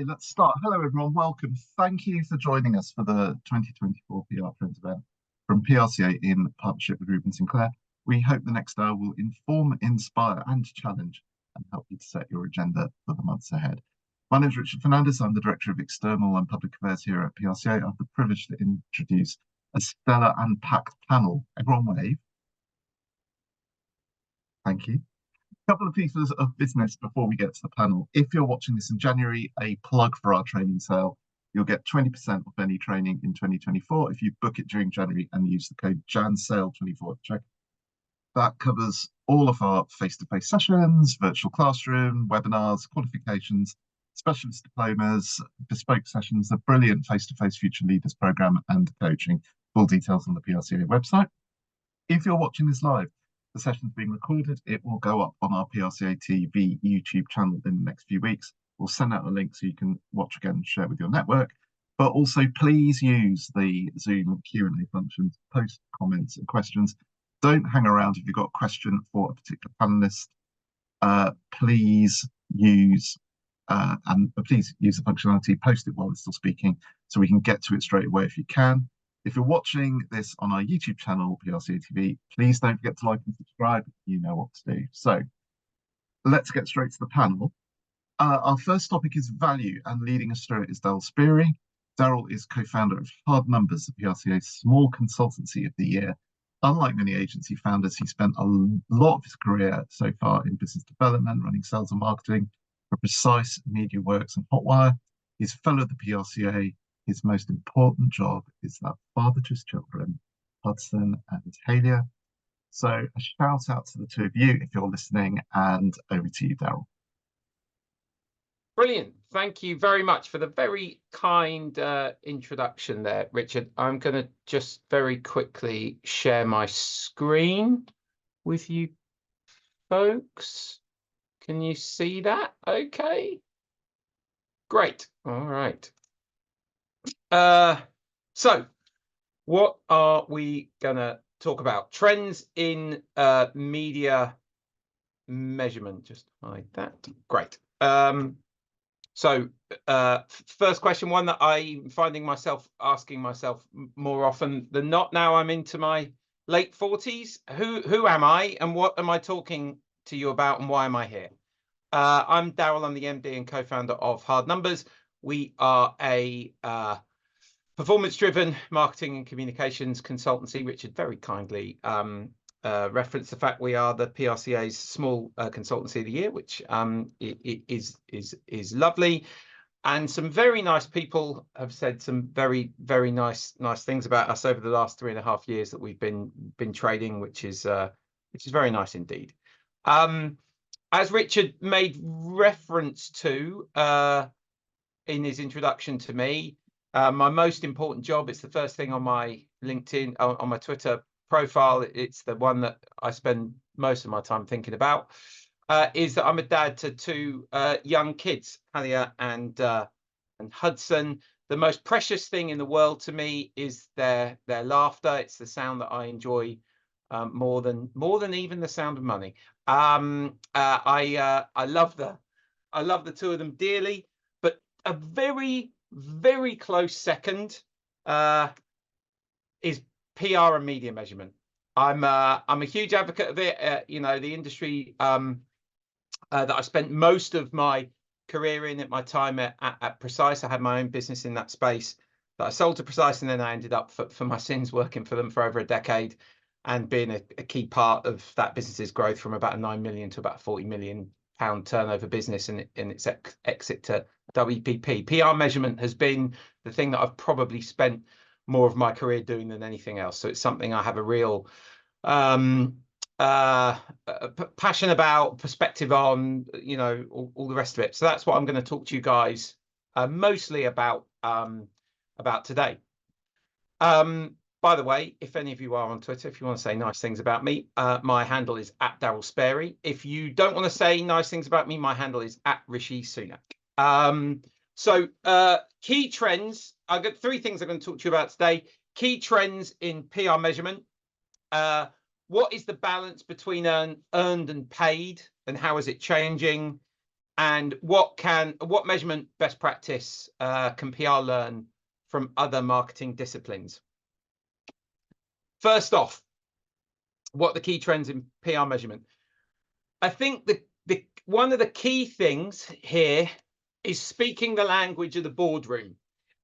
Okay, let's start. Hello, everyone. Welcome. Thank you for joining us for the 2024 PR Trends event from PRCA in partnership with Reuben Sinclair. We hope the next hour will inform, inspire, and challenge and help you to set your agenda for the months ahead. My name is Richard Fernandez. I'm the Director of External and Public Affairs here at PRCA. I have the privilege to introduce a stellar and packed panel. Everyone wave. Thank you. A couple of pieces of business before we get to the panel. If you're watching this in January, a plug for our training sale. You'll get 20% off any training in 2024 if you book it during January and use the code JANSALE24 at checkout. That covers all of our face-to-face sessions, virtual classroom, webinars, qualifications, specialist diplomas, bespoke sessions, the brilliant face-to-face Future Leaders program, and coaching. Full details on the PRCA website. If you're watching this live, the session's being recorded. It will go up on our PRCA TV YouTube channel in the next few weeks. We'll send out a link so you can watch again and share with your network. But also, please use the Zoom Q&A function to post comments and questions. Don't hang around if you've got a question for a particular panelist. Please use the functionality, post it while it's still speaking so we can get to it straight away if you can. If you're watching this on our YouTube channel, PRCA TV, please don't forget to like and subscribe. You know what to do. So let's get straight to the panel. Our first topic is value, and leading us through it is Darryl Sparey. Darryl is co-founder of Hard Numbers, the PRCA's small consultancy of the year. Unlike many agency founders, he spent a lot of his career so far in business development, running sales and marketing for Precise, MediaWorks, and Hotwire. He's a fellow of the PRCA. His most important job is that father to his children, Hudson and Talia. So a shout out to the two of you if you're listening, and over to you, Darryl. Brilliant. Thank you very much for the very kind introduction there, Richard. I'm going to just very quickly share my screen with you folks. Can you see that? Okay. Great. All right. So what are we gonna talk about? Trends in media measurement. Just hide that. Great. So first question, one that I'm finding myself asking myself more often than not now. I'm into my late 40s. Who am I, and what am I talking to you about, and why am I here? I'm Darryl. I'm the MD and co-founder of Hard Numbers. We are a performance-driven marketing and communications consultancy. Richard very kindly referenced the fact we are the PRCA's small consultancy of the year, which is lovely. And some very nice people have said some very nice things about us over the last 3.5 years that we've been trading, which is very nice indeed. As Richard made reference to in his introduction to me, my most important job, it's the first thing on my LinkedIn, on my Twitter profile, it's the one that I spend most of my time thinking about, is that I'm a dad to two young kids, Talia and Hudson. The most precious thing in the world to me is their laughter. It's the sound that I enjoy more than even the sound of money. I love the two of them dearly, but a very close second is PR and media measurement. I'm a huge advocate of it. You know, the industry that I spent most of my career in at my time at Precise. I had my own business in that space that I sold to Precise, and then I ended up for my sins working for them for over a decade and being a key part of that business's growth from about a 9 million to about 40 million pound turnover business, and its exit to WPP. PR measurement has been the thing that I've probably spent more of my career doing than anything else. So it's something I have a real passion about, perspective on, you know, all the rest of it. So that's what I'm going to talk to you guys mostly about today. By the way, if any of you are on Twitter, if you want to say nice things about me, my handle is @Darryl Sparey. If you don't want to say nice things about me, my handle is @Rishi Sunak. So key trends. I've got 3 things I'm going to talk to you about today. Key trends in PR measurement. What is the balance between earned and paid, and how is it changing? and what measurement best practice can PR learn from other marketing disciplines? First off, what are the key trends in PR measurement? I think one of the key things here is speaking the language of the boardroom.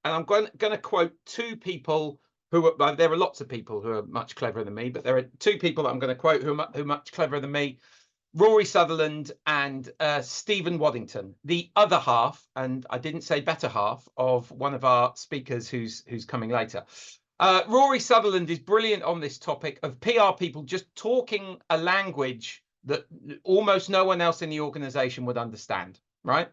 And I'm going to quote two people who are, there are lots of people who are much cleverer than me, but there are two people that I'm going to quote who are much cleverer than me: Rory Sutherland and Stephen Waddington, the other half, and I didn't say better half, of one of our speakers who's coming later. Rory Sutherland is brilliant on this topic of PR people just talking a language that almost no one else in the organization would understand, right?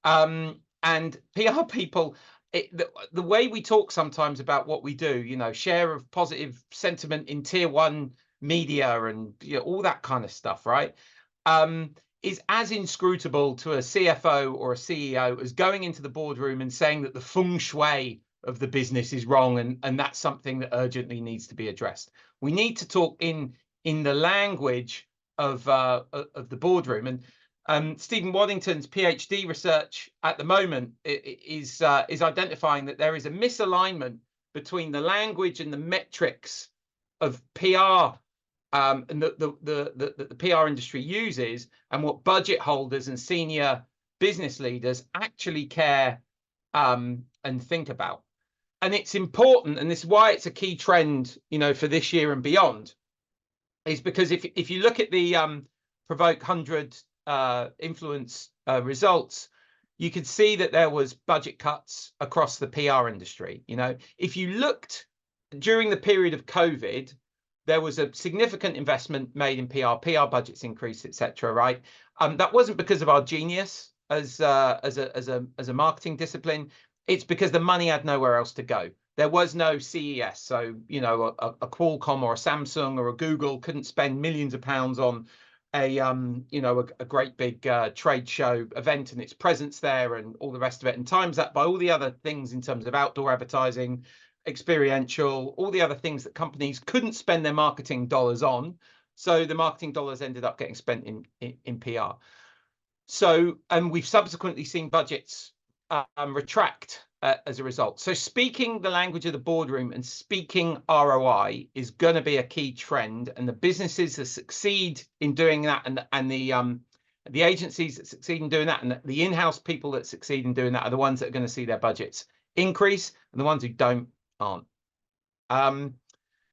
And PR people, the way we talk sometimes about what we do, you know, share of positive sentiment in tier one media and, you know, all that kind of stuff, right? Is as inscrutable to a CFO or a CEO as going into the boardroom and saying that the feng shui of the business is wrong, and that's something that urgently needs to be addressed. We need to talk in the language of the boardroom. And Stephen Waddington's PhD research at the moment is identifying that there is a misalignment between the language and the metrics of PR and the PR industry uses, and what budget holders and senior business leaders actually care and think about. And it's important, and this is why it's a key trend, you know, for this year and beyond, is because if you look at the Provoke 100 influence results, you could see that there was budget cuts across the PR industry. You know, if you looked during the period of COVID, there was a significant investment made in PR budgets increased, etc. Right? That wasn't because of our genius as a marketing discipline. It's because the money had nowhere else to go. There was no CES, so you know, a Qualcomm or a Samsung or a Google couldn't spend millions of pounds on a you know, a great big trade show event and its presence there and all the rest of it, and times that by all the other things in terms of outdoor advertising, experiential, all the other things that companies couldn't spend their marketing dollars on. So the marketing dollars ended up getting spent in PR. So, and we've subsequently seen budgets retract as a result. So speaking the language of the boardroom and speaking ROI is going to be a key trend, and the businesses that succeed in doing that, and the agencies that succeed in doing that, and the in-house people that succeed in doing that are the ones that are going to see their budgets increase, and the ones who don't aren't.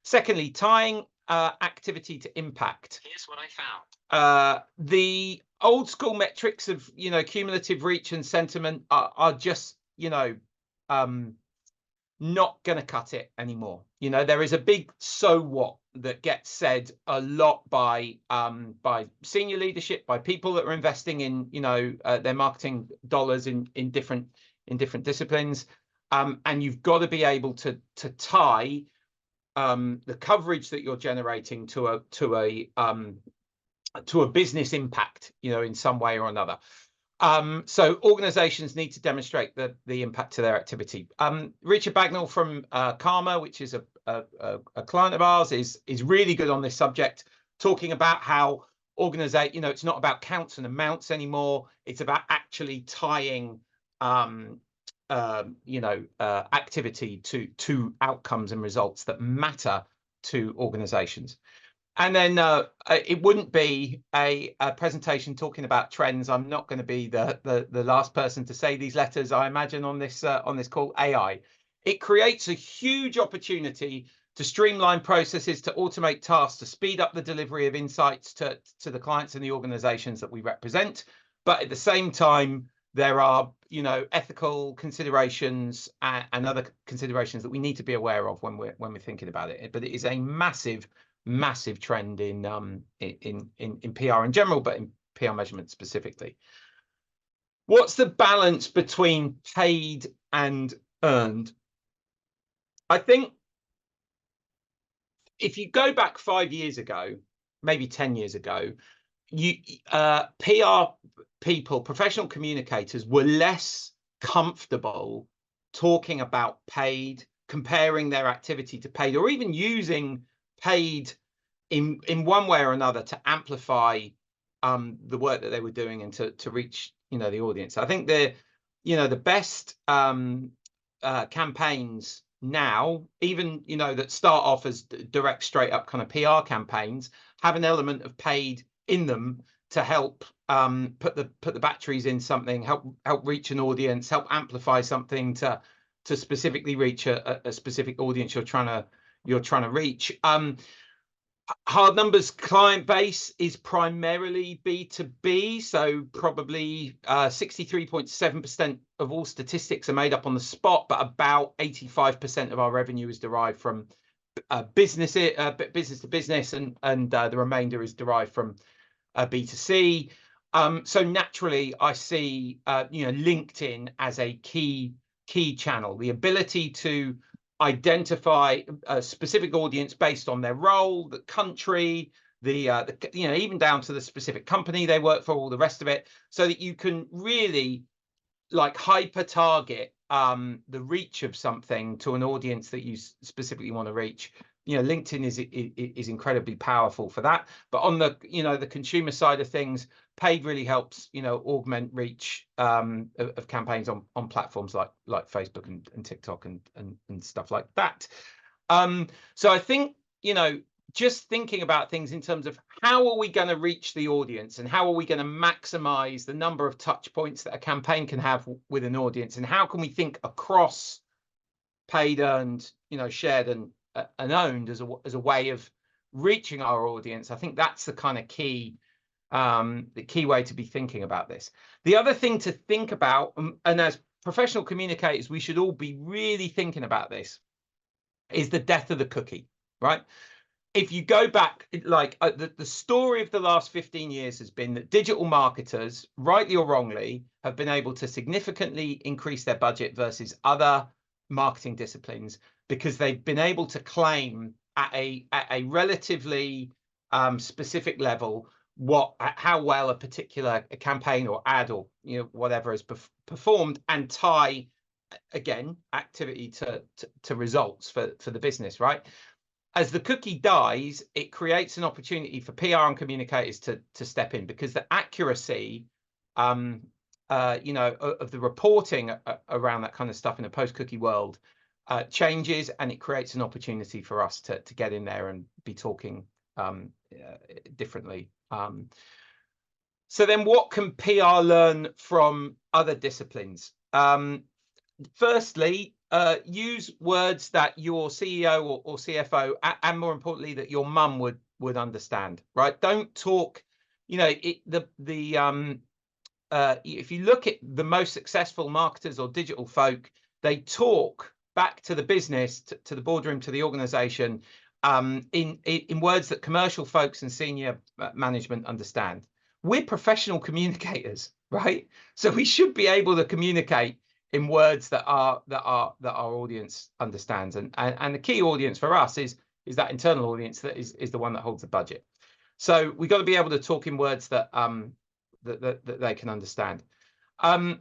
Secondly, tying activity to impact. Here's what I found. The old school metrics of, you know, cumulative reach and sentiment are just, you know, not going to cut it anymore. You know, there is a big so what that gets said a lot by senior leadership, by people that are investing in, you know, their marketing dollars in different disciplines, and you've got to be able to tie the coverage that you're generating to a business impact, you know, in some way or another. So organizations need to demonstrate the impact to their activity. Richard Bagnall from Karma, which is a client of ours, is really good on this subject, talking about how you know, it's not about counts and amounts anymore. It's about actually tying you know, activity to outcomes and results that matter to organizations. And then it wouldn't be a presentation talking about trends. I'm not going to be the last person to say these letters, I imagine, on this call. AI. It creates a huge opportunity to streamline processes, to automate tasks, to speed up the delivery of insights to the clients and the organizations that we represent. But at the same time, there are, you know, ethical considerations and other considerations that we need to be aware of when we're thinking about it. But it is a massive trend in PR in general, but in PR measurement specifically. What's the balance between paid and earned? I think if you go back 5 years ago, maybe 10 years ago, PR people, professional communicators, were less comfortable talking about paid, comparing their activity to paid, or even using paid in one way or another to amplify the work that they were doing and to reach the audience. I think the best campaigns now, even that start off as direct, straight up kind of PR campaigns, have an element of paid in them to help put the batteries in something, help reach an audience, help amplify something to specifically reach a specific audience you're trying to reach. Hard numbers client base is primarily B2B, so probably 63.7% of all statistics are made up on the spot, but about 85% of our revenue is derived from business to business, and the remainder is derived from B2C. So naturally, I see LinkedIn as a key channel. The ability to identify a specific audience based on their role, the country, even down to the specific company they work for, all the rest of it, so that you can really like hyper target the reach of something to an audience that you specifically want to reach. LinkedIn is incredibly powerful for that. But on the the consumer side of things, paid really helps augment reach of campaigns on platforms like Facebook and TikTok and stuff like that. So I think just thinking about things in terms of how are we going to reach the audience, and how are we going to maximize the number of touch points that a campaign can have with an audience, and how can we think across paid, earned, shared and owned as a way of reaching our audience. I think that's the kind of key way to be thinking about this. The other thing to think about, and as professional communicators, we should all be really thinking about this, is the death of the cookie, right? If you go back, like the story of the last 15 years has been that digital marketers, rightly or wrongly, have been able to significantly increase their budget versus other marketing disciplines, because they've been able to claim at a relatively specific level how well a particular campaign or ad or whatever has performed, and tie again activity to results for the business, right? As the cookie dies, it creates an opportunity for PR and communicators to step in, because the accuracy of the reporting around that kind of stuff in a post-cookie world changes, and it creates an opportunity for us to get in there and be talking differently. So then what can PR learn from other disciplines? Firstly, use words that your CEO or CFO, and more importantly, that your mum would understand, right? Don't talk, if you look at the most successful marketers or digital folk, they talk back to the business, to the boardroom, to the organization, in words that commercial folks and senior management understand. We're professional communicators, right? So we should be able to communicate in words that our audience understands, and the key audience for us is that internal audience that is the one that holds the budget. So we've got to be able to talk in words that that they can understand.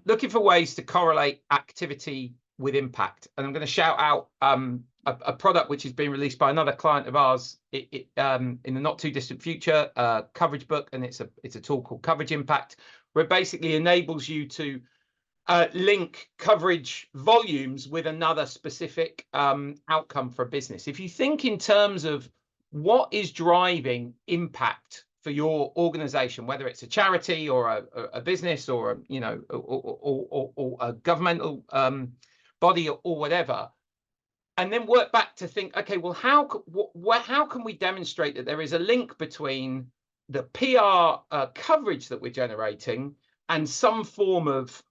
Looking for ways to correlate activity with impact, and I'm going to shout out a product which has been released by another client of ours in the not too distant future, Coverage Book, and it's a tool called Coverage Impact, where it basically enables you to link coverage volumes with another specific outcome for a business. If you think in terms of what is driving impact for your organization, whether it's a charity or a business or or a governmental body or whatever, and then work back to think, okay, well, how can we demonstrate that there is a link between the PR coverage that we're generating and some form of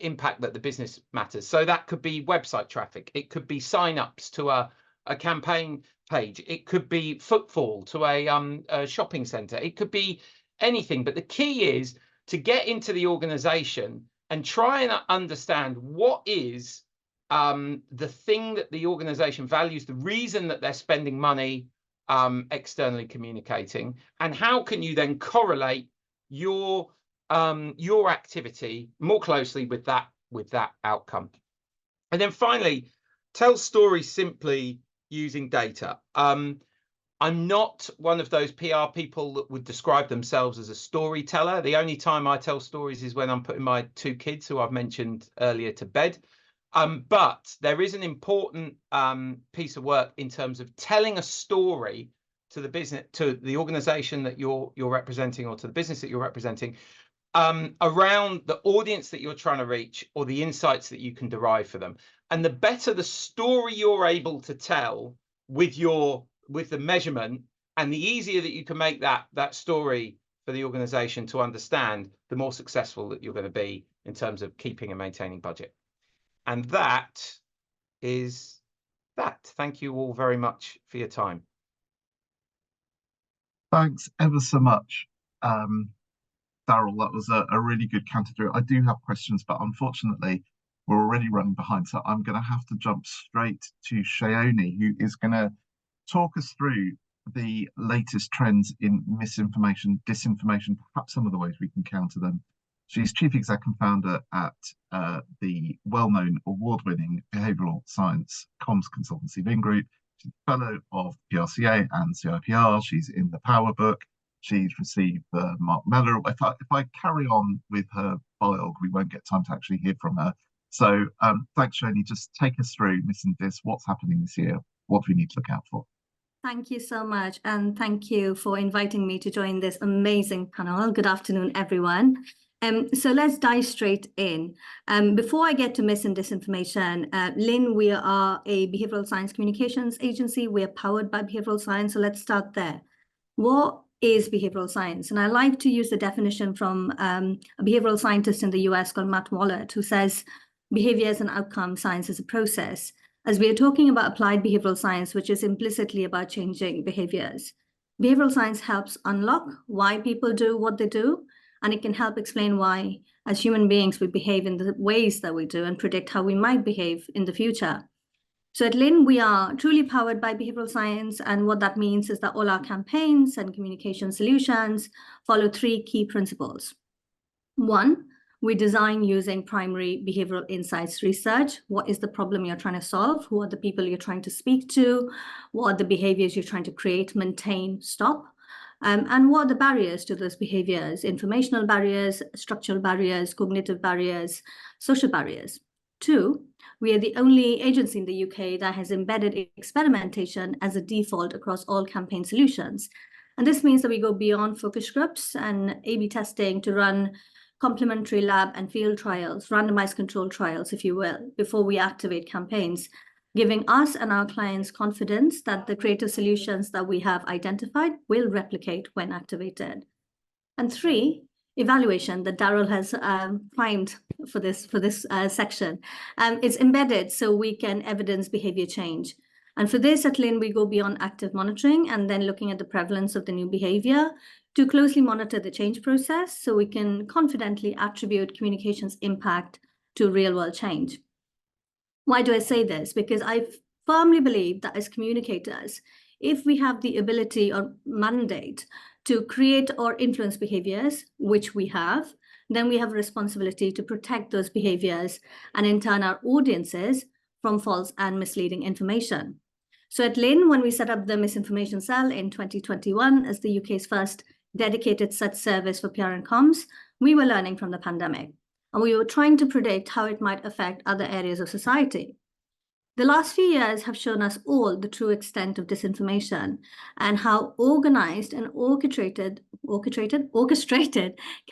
impact that the business matters? So that could be website traffic, it could be sign-ups to a campaign page, it could be footfall to a shopping center, it could be anything. But the key is to get into the organization and try and understand what is the thing that the organization values, the reason that they're spending money externally communicating, and how can you then correlate your activity more closely with that outcome. And then finally, tell stories simply using data. I'm not one of those PR people that would describe themselves as a storyteller. The only time I tell stories is when I'm putting my 2 kids, who I've mentioned earlier, to bed. But there is an important piece of work in terms of telling a story to the business, to the organization that you're representing, or to the business that you're representing, around the audience that you're trying to reach, or the insights that you can derive for them. And the better the story you're able to tell with the measurement, and the easier that you can make that story for the organization to understand, the more successful that you're going to be in terms of keeping and maintaining budget. And that is that. Thank you all very much for your time. Thanks ever so much, Darryl. That was a really good canter through. I do have questions, but unfortunately, we're already running behind. So I'm going to have to jump straight to Shayoni, who is going to talk us through the latest trends in misinformation, disinformation, perhaps some of the ways we can counter them. She's Chief Exec and founder at the well-known award-winning behavioural science comms consultancy Lynn Group. She's a fellow of PRCA and CIPR. She's in the Power Book. She's received the Mark Mellor. If I carry on with her biog, we won't get time to actually hear from her. So thanks, Shayoni. Just take us through Miss and Dis, what's happening this year, what do we need to look out for? Thank you so much. And thank you for inviting me to join this amazing panel. Good afternoon, everyone. So let's dive straight in. Before I get to mis and disinformation, Lynn, we are a behavioral science communications agency. We are powered by behavioral science. So let's start there. What is behavioral science? And I like to use the definition from a behavioral scientist in the US called Matt Wallet, who says behavior is an outcome, science is a process. As we are talking about applied behavioral science, which is implicitly about changing behaviors, behavioral science helps unlock why people do what they do, and it can help explain why, as human beings, we behave in the ways that we do and predict how we might behave in the future. So at Lynn, we are truly powered by behavioral science, and what that means is that all our campaigns and communication solutions follow 3 key principles. 1, we design using primary behavioral insights research. What is the problem you're trying to solve? Who are the people you're trying to speak to? What are the behaviors you're trying to create, maintain, stop? And what are the barriers to those behaviors? Informational barriers, structural barriers, cognitive barriers, social barriers. 2, we are the only agency in the UK that has embedded experimentation as a default across all campaign solutions. And this means that we go beyond focus groups and A/B testing to run complementary lab and field trials, randomized controlled trials, if you will, before we activate campaigns, giving us and our clients confidence that the creative solutions that we have identified will replicate when activated. And 3, evaluation that Darryl has primed for this section. It's embedded so we can evidence behavior change. And for this at Lynn, we go beyond active monitoring and then looking at the prevalence of the new behavior to closely monitor the change process so we can confidently attribute communications impact to real world change. Why do I say this? Because I firmly believe that as communicators, if we have the ability or mandate to create or influence behaviors, which we have, then we have a responsibility to protect those behaviors and in turn our audiences from false and misleading information. So at Lynn, when we set up the misinformation cell in 2021 as the UK's first dedicated such service for PR and comms, we were learning from the pandemic. And we were trying to predict how it might affect other areas of society. The last few years have shown us all the true extent of disinformation and how organized and orchestrated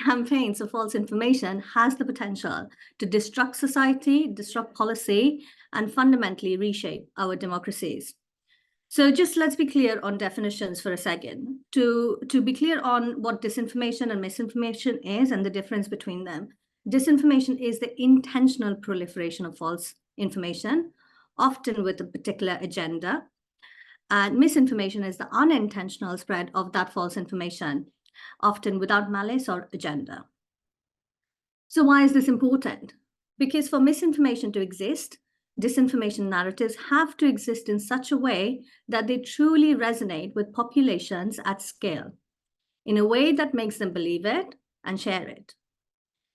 campaigns of false information has the potential to destruct society, disrupt policy, and fundamentally reshape our democracies. So just let's be clear on definitions for a second. To be clear on what disinformation and misinformation is and the difference between them. Disinformation is the intentional proliferation of false information, often with a particular agenda. And misinformation is the unintentional spread of that false information, often without malice or agenda. So why is this important? Because for misinformation to exist, disinformation narratives have to exist in such a way that they truly resonate with populations at scale, in a way that makes them believe it and share it.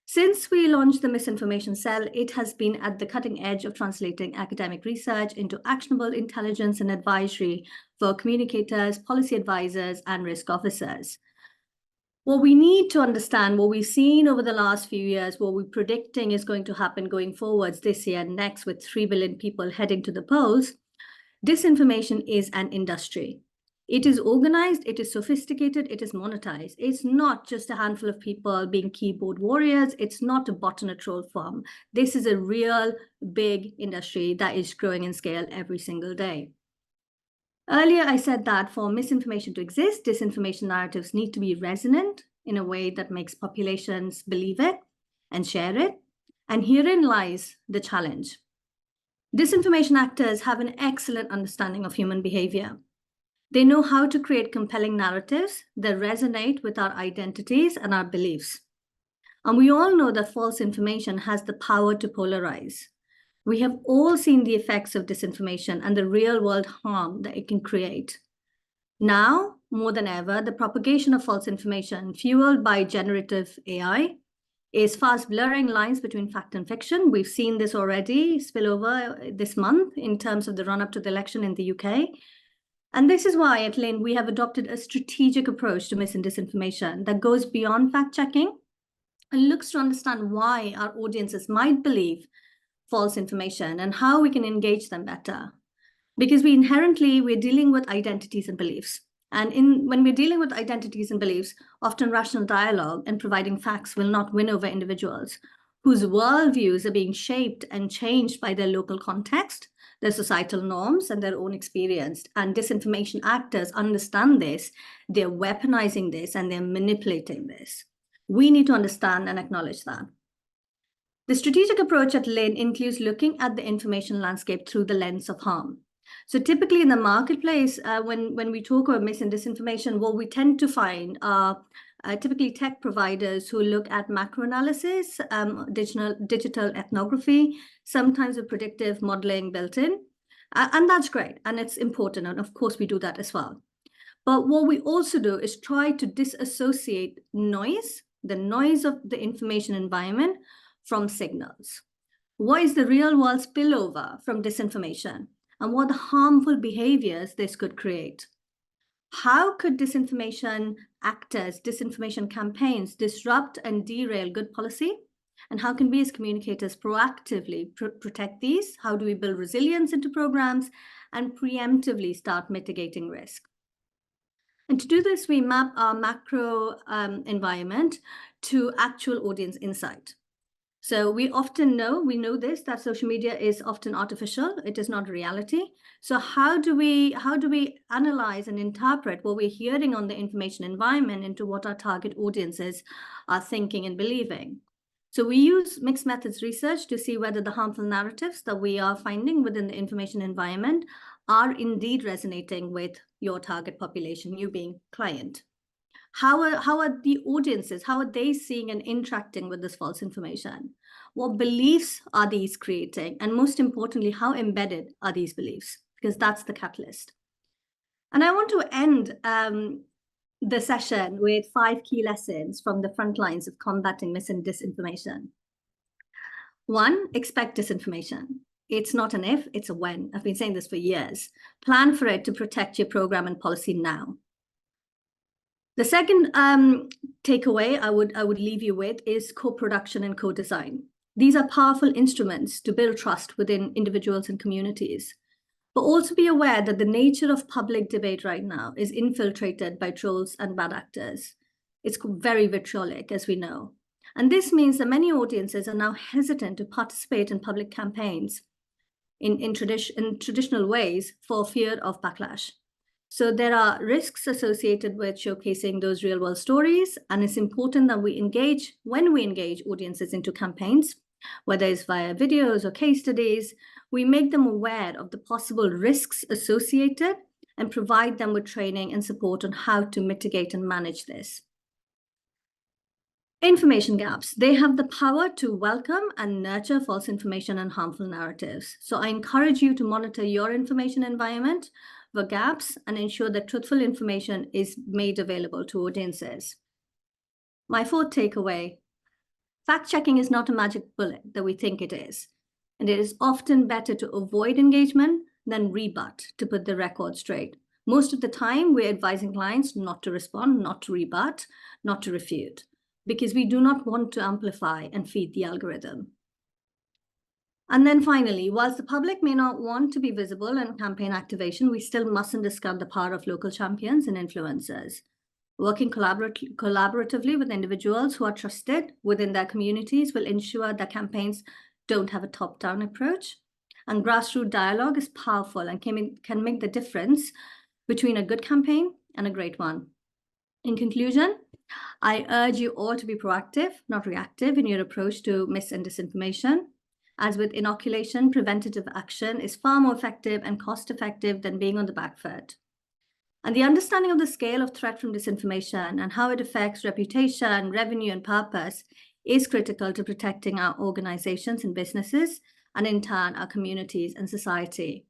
Since we launched the Misinformation Cell, it has been at the cutting edge of translating academic research into actionable intelligence and advisory for communicators, policy advisors, and risk officers. What we need to understand, what we've seen over the last few years, what we're predicting is going to happen going forwards this year and next with 3 billion people heading to the polls, disinformation is an industry. It is organized, it is sophisticated, it is monetized. It's not just a handful of people being keyboard warriors. It's not a bot and a troll farm. This is a real big industry that is growing in scale every single day. Earlier, I said that for misinformation to exist, disinformation narratives need to be resonant in a way that makes populations believe it and share it. And herein lies the challenge. Disinformation actors have an excellent understanding of human behavior. They know how to create compelling narratives that resonate with our identities and our beliefs. And we all know that false information has the power to polarize. We have all seen the effects of disinformation and the real-world harm that it can create. Now, more than ever, the propagation of false information fueled by generative AI is fast blurring lines between fact and fiction. We've seen this already spill over this month in terms of the run-up to the election in the UK. And this is why at Lynn, we have adopted a strategic approach to mis and disinformation that goes beyond fact-checking and looks to understand why our audiences might believe false information and how we can engage them better. Because we're dealing with identities and beliefs. And when we're dealing with identities and beliefs, often rational dialogue and providing facts will not win over individuals whose worldviews are being shaped and changed by their local context, their societal norms, and their own experience. And disinformation actors understand this, they're weaponizing this, and they're manipulating this. We need to understand and acknowledge that. The strategic approach at Lynn includes looking at the information landscape through the lens of harm. So typically in the marketplace, when we talk about mis and disinformation, what we tend to find are typically tech providers who look at macro analysis, digital ethnography, sometimes with predictive modeling built in. And that's great, and it's important, and of course we do that as well. But what we also do is try to disassociate noise, the noise of the information environment, from signals. What is the real world spillover from disinformation? And what harmful behaviors this could create? How could disinformation actors, disinformation campaigns disrupt and derail good policy? And how can we as communicators proactively protect these? How do we build resilience into programs and preemptively start mitigating risk? And to do this, we map our macro environment to actual audience insight. So we know this, that social media is often artificial. It is not reality. So how do we analyze and interpret what we're hearing on the information environment into what our target audiences are thinking and believing? So we use mixed methods research to see whether the harmful narratives that we are finding within the information environment are indeed resonating with your target population, you being client. How are the audiences, how are they seeing and interacting with this false information? What beliefs are these creating? And most importantly, how embedded are these beliefs? Because that's the catalyst. And I want to end the session with 5 key lessons from the front lines of combating mis and disinformation. 1, expect disinformation. It's not an if, it's a when. I've been saying this for years. Plan for it to protect your program and policy now. The second takeaway I would leave you with is co-production and co-design. These are powerful instruments to build trust within individuals and communities. But also be aware that the nature of public debate right now is infiltrated by trolls and bad actors. It's very vitriolic, as we know. And this means that many audiences are now hesitant to participate in public campaigns in traditional ways for fear of backlash. So there are risks associated with showcasing those real world stories. And it's important that when we engage audiences into campaigns, whether it's via videos or case studies, we make them aware of the possible risks associated and provide them with training and support on how to mitigate and manage this. Information gaps. They have the power to welcome and nurture false information and harmful narratives. So I encourage you to monitor your information environment for gaps and ensure that truthful information is made available to audiences. My 4th takeaway, Fact-checking is not a magic bullet that we think it is, and it is often better to avoid engagement than rebut to put the record straight. Most of the time, we're advising clients not to respond, not to rebut, not to refute, because we do not want to amplify and feed the algorithm. And then finally, whilst the public may not want to be visible in campaign activation, we still mustn't discount the power of local champions and influencers. Working collaboratively with individuals who are trusted within their communities will ensure that campaigns don't have a top-down approach. And grassroots dialogue is powerful and can make the difference between a good campaign and a great one. In conclusion, I urge you all to be proactive, not reactive, in your approach to mis and disinformation. As with inoculation, preventative action is far more effective and cost-effective than being on the back foot. And the understanding of the scale of threat from disinformation and how it affects reputation, revenue, and purpose is critical to protecting our organizations and businesses, and in turn, our communities and society.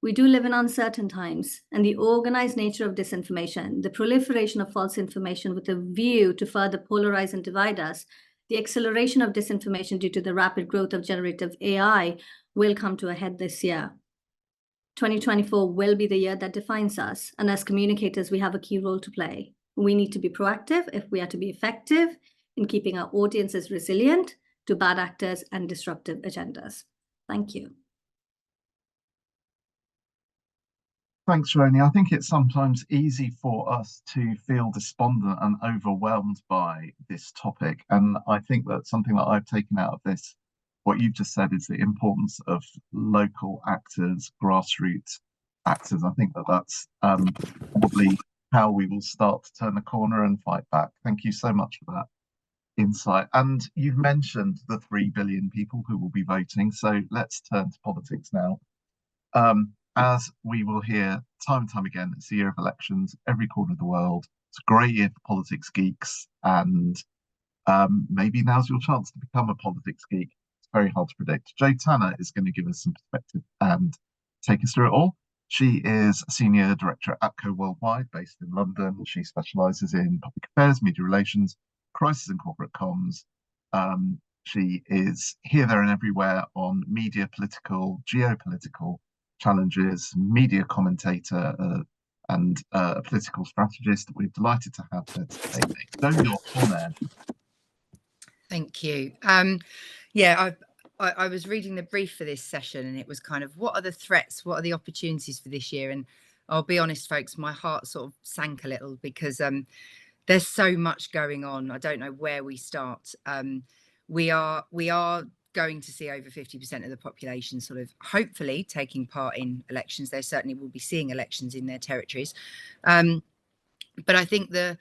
We do live in uncertain times, and the organized nature of disinformation, the proliferation of false information with a view to further polarize and divide us, the acceleration of disinformation due to the rapid growth of generative AI will come to a head this year. 2024 will be the year that defines us, and as communicators, we have a key role to play. We need to be proactive if we are to be effective in keeping our audiences resilient to bad actors and disruptive agendas. Thank you. Thanks, Shayoni. I think it's sometimes easy for us to feel despondent and overwhelmed by this topic. And I think that something that I've taken out of this, what you've just said, is the importance of local actors, grassroots actors. I think that that's probably how we will start to turn the corner and fight back. Thank you so much for that insight. And you've mentioned the 3 billion people who will be voting. So let's turn to politics now. As we will hear time and time again, it's the year of elections, every corner of the world. It's a great year for politics geeks, and maybe now's your chance to become a politics geek. It's very hard to predict. Jo Tanner is going to give us some perspective and take us through it all. She is Senior Director at APCO Worldwide, based in London. She specialises in public affairs, media relations, crisis and corporate comms. She is here, there and everywhere on media, political, geopolitical challenges, media commentator and a political strategist. We're delighted to have her today. Jo, you're on there. Thank you. Yeah, I was reading the brief for this session, and it was kind of, what are the threats? What are the opportunities for this year? And I'll be honest, folks, my heart sort of sank a little because there's so much going on. I don't know where we start. We are going to see over 50% of the population sort of hopefully taking part in elections. They certainly will be seeing elections in their territories. But I think the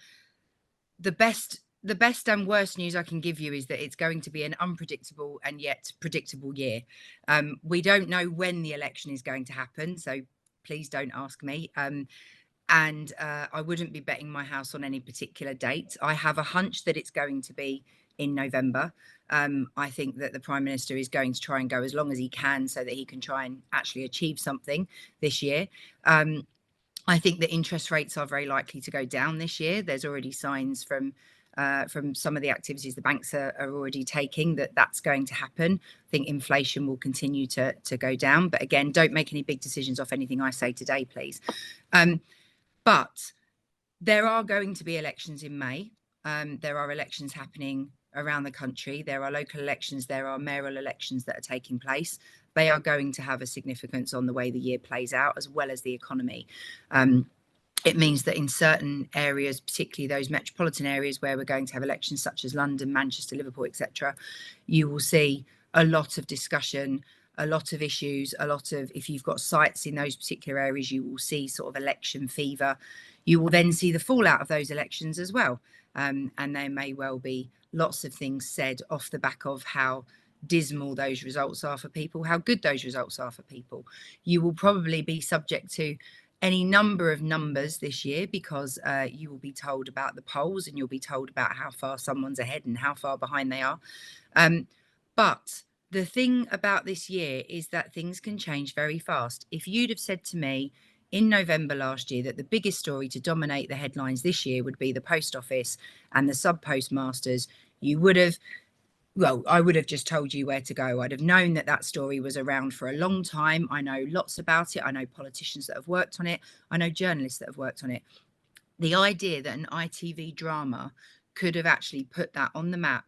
best and worst news I can give you is that it's going to be an unpredictable and yet predictable year. We don't know when the election is going to happen, so please don't ask me. And I wouldn't be betting my house on any particular date. I have a hunch that it's going to be in November. I think that the Prime Minister is going to try and go as long as he can so that he can try and actually achieve something this year. I think that interest rates are very likely to go down this year. There's already signs from some of the activities the banks are already taking that that's going to happen. I think inflation will continue to go down. But again, don't make any big decisions off anything I say today, please. But there are going to be elections in May. There are elections happening around the country. There are local elections. There are mayoral elections that are taking place. They are going to have a significance on the way the year plays out, as well as the economy. It means that in certain areas, particularly those metropolitan areas where we're going to have elections such as London, Manchester, Liverpool, etc., you will see a lot of discussion, a lot of issues, a lot of, if you've got sites in those particular areas, you will see sort of election fever. You will then see the fallout of those elections as well. And there may well be lots of things said off the back of how dismal those results are for people, how good those results are for people. You will probably be subject to any number of numbers this year because you will be told about the polls and you'll be told about how far someone's ahead and how far behind they are. But the thing about this year is that things can change very fast. If you'd have said to me in November last year that the biggest story to dominate the headlines this year would be the post office and the sub postmasters, you would have well, I would have just told you where to go. I'd have known that that story was around for a long time. I know lots about it. I know politicians that have worked on it. I know journalists that have worked on it. The idea that an ITV drama could have actually put that on the map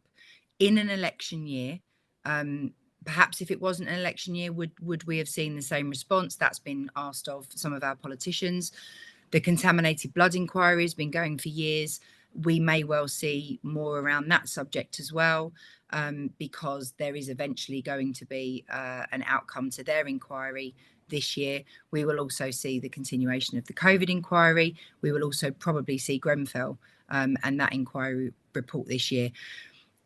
in an election year, perhaps if it wasn't an election year, would we have seen the same response? That's been asked of some of our politicians. The contaminated blood inquiry has been going for years. We may well see more around that subject as well, because there is eventually going to be an outcome to their inquiry this year. We will also see the continuation of the COVID inquiry. We will also probably see Grenfell and that inquiry report this year.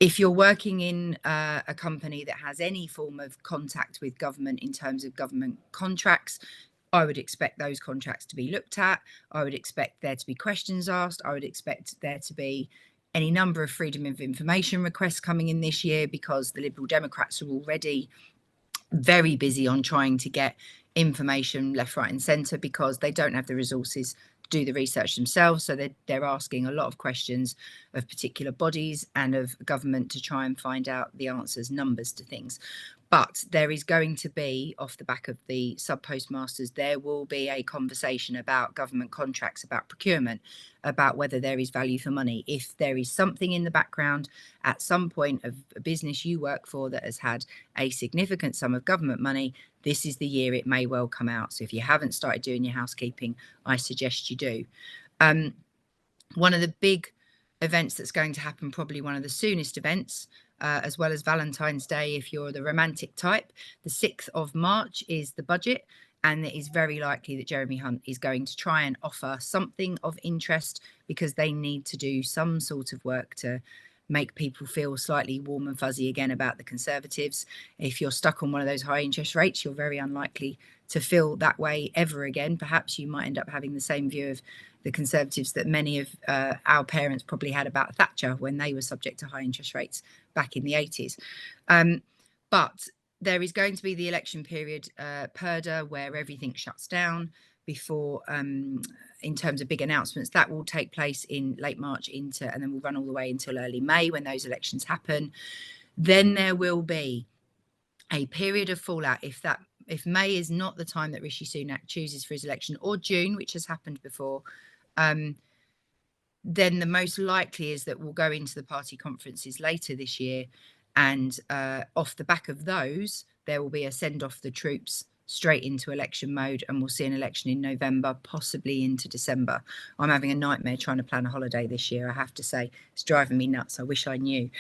If you're working in a company that has any form of contact with government in terms of government contracts, I would expect those contracts to be looked at. I would expect there to be questions asked. I would expect there to be any number of freedom of information requests coming in this year, because the Liberal Democrats are already very busy on trying to get information left, right and centre, because they don't have the resources to do the research themselves. So they're asking a lot of questions of particular bodies and of government to try and find out the answers, numbers to things. But there is going to be, off the back of the sub-postmasters, there will be a conversation about government contracts, about procurement, about whether there is value for money. If there is something in the background at some point of a business you work for that has had a significant sum of government money, this is the year it may well come out. So if you haven't started doing your housekeeping, I suggest you do. One of the big events that's going to happen, probably one of the soonest events, as well as Valentine's Day if you're the romantic type, the 6th of March is the budget, and it is very likely that Jeremy Hunt is going to try and offer something of interest, because they need to do some sort of work to make people feel slightly warm and fuzzy again about the Conservatives. If you're stuck on one of those high interest rates, you're very unlikely to feel that way ever again. Perhaps you might end up having the same view of the Conservatives that many of our parents probably had about Thatcher when they were subject to high interest rates back in the 80s. But there is going to be the election period, PRCA, where everything shuts down before, in terms of big announcements. That will take place in late March and then we'll run all the way until early May when those elections happen. Then there will be a period of fallout if May is not the time that Rishi Sunak chooses for his election, or June, which has happened before, then the most likely is that we'll go into the party conferences later this year, and off the back of those, there will be a send off the troops straight into election mode, and we'll see an election in November, possibly into December. I'm having a nightmare trying to plan a holiday this year, I have to say. It's driving me nuts. I wish I knew.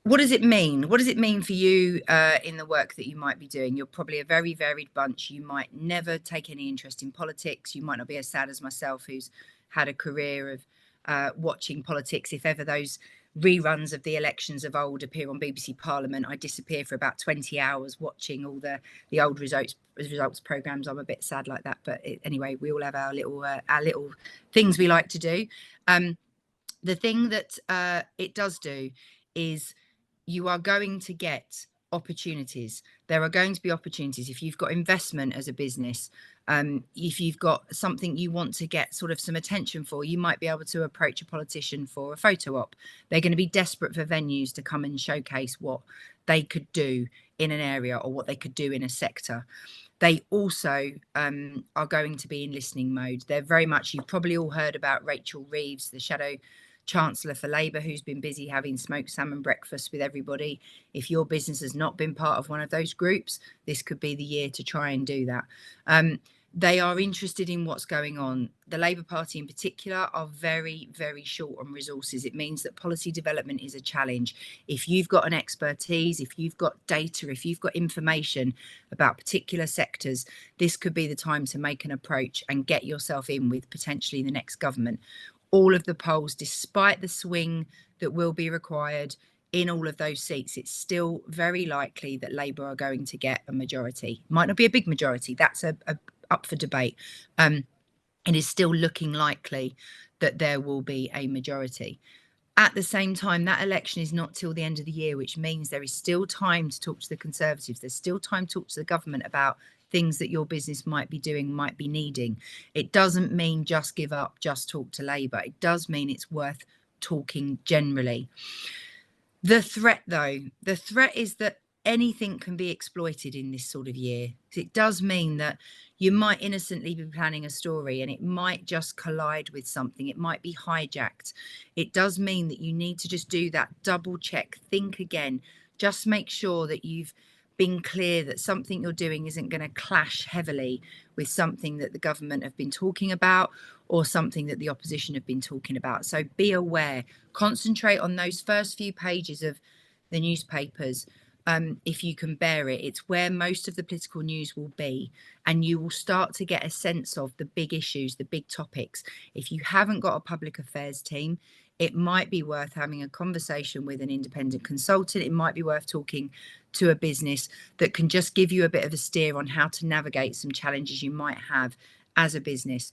What does it mean? What does it mean for you in the work that you might be doing? You're probably a very varied bunch. You might never take any interest in politics. You might not be as sad as myself, who's had a career of watching politics. If ever those reruns of the elections of old appear on BBC Parliament, I disappear for about 20 hours watching all the old results programmes. I'm a bit sad like that. But anyway, we all have our little things we like to do. The thing that it does do is you are going to get opportunities. There are going to be opportunities if you've got investment as a business. If you've got something you want to get sort of some attention for, you might be able to approach a politician for a photo op. They're going to be desperate for venues to come and showcase what they could do in an area or what they could do in a sector. They also are going to be in listening mode. They're very much, you've probably all heard about Rachel Reeves, the Shadow Chancellor for Labour, who's been busy having smoked salmon breakfast with everybody. If your business has not been part of one of those groups, this could be the year to try and do that. They are interested in what's going on. The Labour Party in particular are very, very short on resources. It means that policy development is a challenge. If you've got an expertise, if you've got data, if you've got information about particular sectors, this could be the time to make an approach and get yourself in with potentially the next government. All of the polls, despite the swing that will be required in all of those seats, it's still very likely that Labour are going to get a majority. Might not be a big majority. That's up for debate. It is still looking likely that there will be a majority. At the same time, that election is not till the end of the year, which means there is still time to talk to the Conservatives. There's still time to talk to the government about things that your business might be doing, might be needing. It doesn't mean just give up, just talk to Labour. It does mean it's worth talking generally. The threat, though, the threat is that anything can be exploited in this sort of year. It does mean that you might innocently be planning a story and it might just collide with something. It might be hijacked. It does mean that you need to just do that double check, think again, just make sure that you've been clear that something you're doing isn't going to clash heavily with something that the government have been talking about or something that the opposition have been talking about. So be aware, concentrate on those first few pages of the newspapers. If you can bear it, it's where most of the political news will be, and you will start to get a sense of the big issues, the big topics. If you haven't got a public affairs team, it might be worth having a conversation with an independent consultant. It might be worth talking to a business that can just give you a bit of a steer on how to navigate some challenges you might have as a business.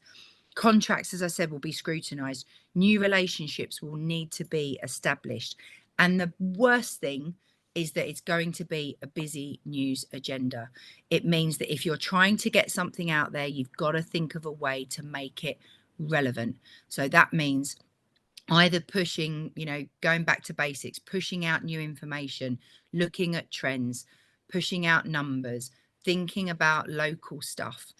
Contracts, as I said, will be scrutinised. New relationships will need to be established. And the worst thing is that it's going to be a busy news agenda. It means that if you're trying to get something out there, you've got to think of a way to make it relevant. So that means either pushing, going back to basics, pushing out new information, looking at trends, pushing out numbers, thinking about local stuff.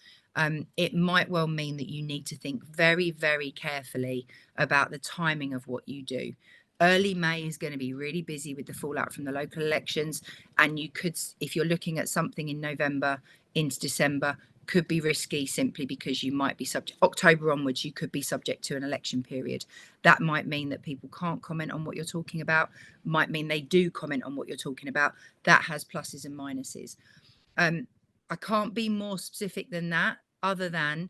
It might well mean that you need to think very, very carefully about the timing of what you do. Early May is going to be really busy with the fallout from the local elections. And you could, if you're looking at something in November into December, could be risky simply because you might be subject, October onwards, you could be subject to an election period. That might mean that people can't comment on what you're talking about, might mean they do comment on what you're talking about. That has pluses and minuses. I can't be more specific than that, other than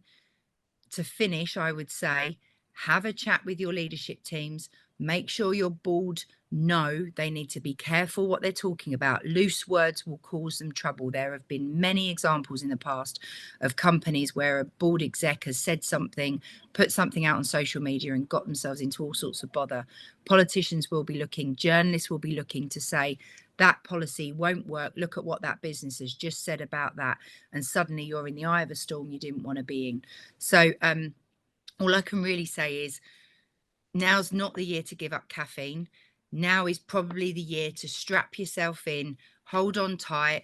to finish, I would say, have a chat with your leadership teams, make sure your board know they need to be careful what they're talking about. Loose words will cause them trouble. There have been many examples in the past of companies where a board exec has said something, put something out on social media and got themselves into all sorts of bother. Politicians will be looking, journalists will be looking to say, that policy won't work. Look at what that business has just said about that. And suddenly you're in the eye of a storm you didn't want to be in. So all I can really say is now's not the year to give up caffeine. Now is probably the year to strap yourself in, hold on tight,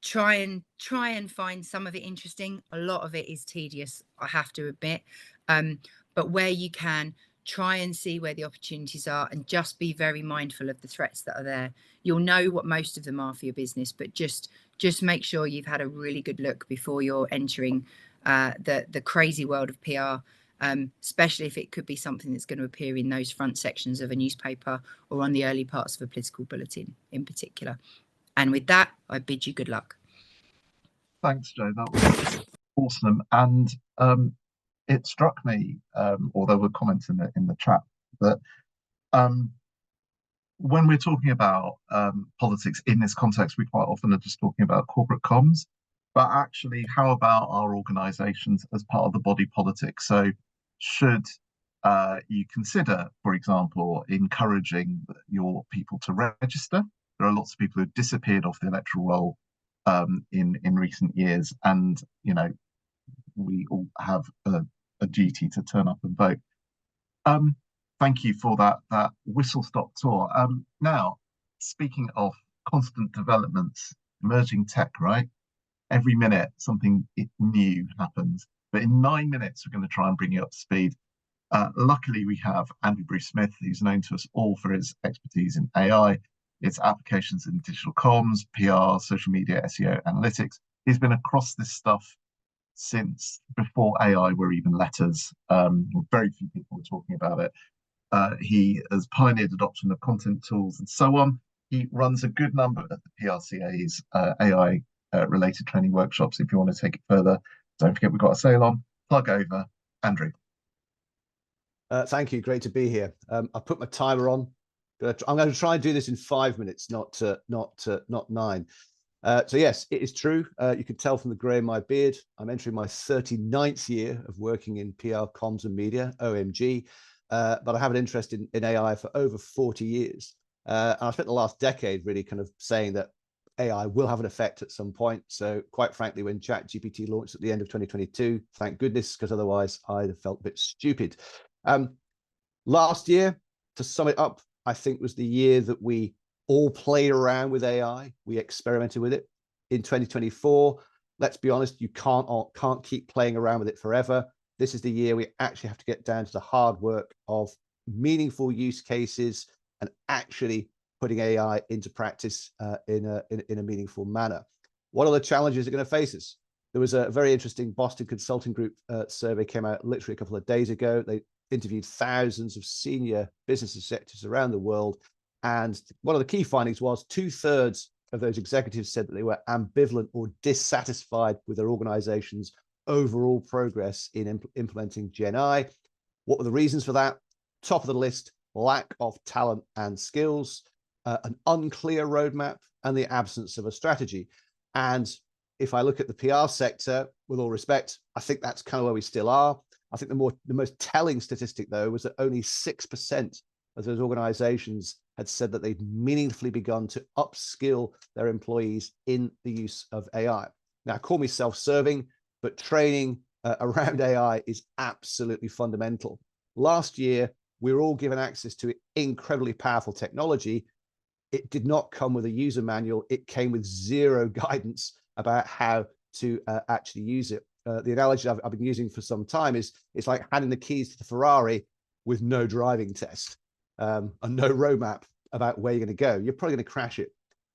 try and find some of it interesting. A lot of it is tedious, I have to admit. But where you can, try and see where the opportunities are and just be very mindful of the threats that are there. You'll know what most of them are for your business, but just make sure you've had a really good look before you're entering the crazy world of PR, especially if it could be something that's going to appear in those front sections of a newspaper or on the early parts of a political bulletin in particular. And with that, I bid you good luck. Thanks, Jo. That was awesome. And it struck me, or there were comments in the chat, that when we're talking about politics in this context, we quite often are just talking about corporate comms. But actually, how about our organisations as part of the body politic? So should you consider, for example, encouraging your people to register? There are lots of people who've disappeared off the electoral roll in recent years, and we all have a duty to turn up and vote. Thank you for that whistle-stop tour. Now, speaking of constant developments, emerging tech, right? Every minute something new happens, but in 9 minutes we're going to try and bring you up to speed. Luckily, we have Andrew Bruce Smith, who's known to us all for his expertise in AI, its applications in digital comms, PR, social media, SEO, analytics. He's been across this stuff since before AI were even letters. Very few people were talking about it. He has pioneered adoption of content tools and so on. He runs a good number of the PRCA's AI related training workshops. If you want to take it further, don't forget we've got a sale on. Plug over, Andrew. Thank you. Great to be here. I've put my timer on. I'm going to try and do this in 5 minutes, not 9. So yes, it is true. You can tell from the grey in my beard, I'm entering my 39th year of working in PR, comms and media, OMG. But I have an interest in AI for over 40 years. And I spent the last decade really kind of saying that AI will have an effect at some point. So quite frankly, when ChatGPT launched at the end of 2022, thank goodness, because otherwise I'd have felt a bit stupid. Last year, to sum it up, I think, was the year that we all played around with AI. We experimented with it. In 2024, let's be honest, you can't keep playing around with it forever. This is the year we actually have to get down to the hard work of meaningful use cases and actually putting AI into practice in a meaningful manner. What are the challenges that are going to face us? There was a very interesting Boston Consulting Group survey came out literally a couple of days ago. They interviewed thousands of senior business executives around the world. And one of the key findings was 2/3 of those executives said that they were ambivalent or dissatisfied with their organization's overall progress in implementing Gen AI. What were the reasons for that? Top of the list, lack of talent and skills, an unclear roadmap, and the absence of a strategy. And if I look at the PR sector, with all respect, I think that's kind of where we still are. I think the most telling statistic, though, was that only 6% of those organizations had said that they'd meaningfully begun to upskill their employees in the use of AI. Now, call me self-serving, but training around AI is absolutely fundamental. Last year, we were all given access to incredibly powerful technology. It did not come with a user manual. It came with zero guidance about how to actually use it. The analogy I've been using for some time is it's like handing the keys to the Ferrari with no driving test and no roadmap about where you're going to go. You're probably going to crash it.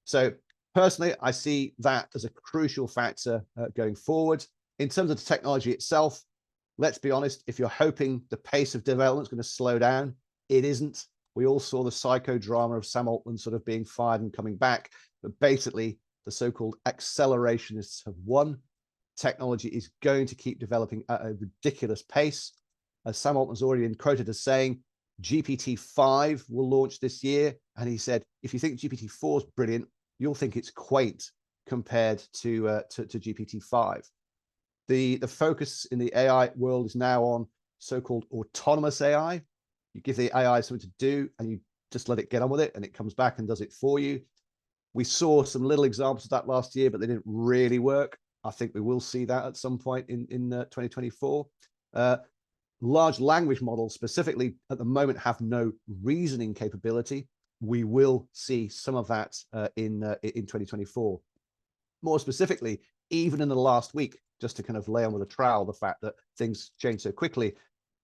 So personally, I see that as a crucial factor going forward. In terms of the technology itself, let's be honest, if you're hoping the pace of development is going to slow down, it isn't. We all saw the psychodrama of Sam Altman sort of being fired and coming back, but basically the so-called accelerationists have won. Technology is going to keep developing at a ridiculous pace. As Sam Altman's already been quoted as saying, GPT-5 will launch this year. And he said, if you think GPT-4 is brilliant, you'll think it's quaint compared to GPT-5. The focus in the AI world is now on so-called autonomous AI. You give the AI something to do and you just let it get on with it and it comes back and does it for you. We saw some little examples of that last year, but they didn't really work. I think we will see that at some point in 2024. Large language models specifically at the moment have no reasoning capability. We will see some of that in 2024. More specifically, even in the last week, just to kind of lay on with a trowel the fact that things change so quickly,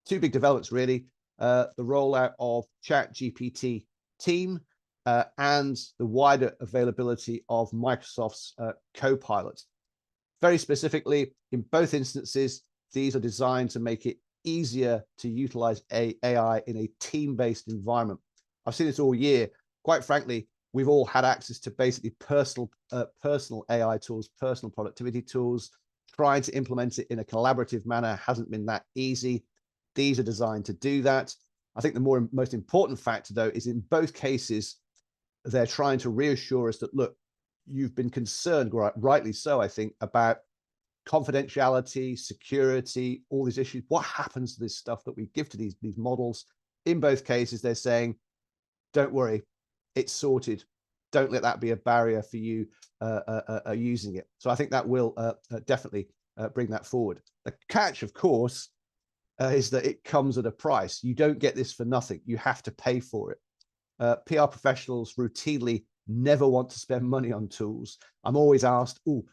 two big developments really, the rollout of ChatGPT Team and the wider availability of Microsoft's Copilot. Very specifically, in both instances, these are designed to make it easier to utilize AI in a team-based environment. I've seen this all year. Quite frankly, we've all had access to basically personal AI tools, personal productivity tools. Trying to implement it in a collaborative manner hasn't been that easy. These are designed to do that. I think the most important factor, though, is in both cases, they're trying to reassure us that, look, you've been concerned, rightly so, I think, about confidentiality, security, all these issues. What happens to this stuff that we give to these models? In both cases, they're saying, don't worry, it's sorted. Don't let that be a barrier for you using it. So I think that will definitely bring that forward. The catch, of course, is that it comes at a price. You don't get this for nothing. You have to pay for it. PR professionals routinely never want to spend money on tools. I'm always asked, oh,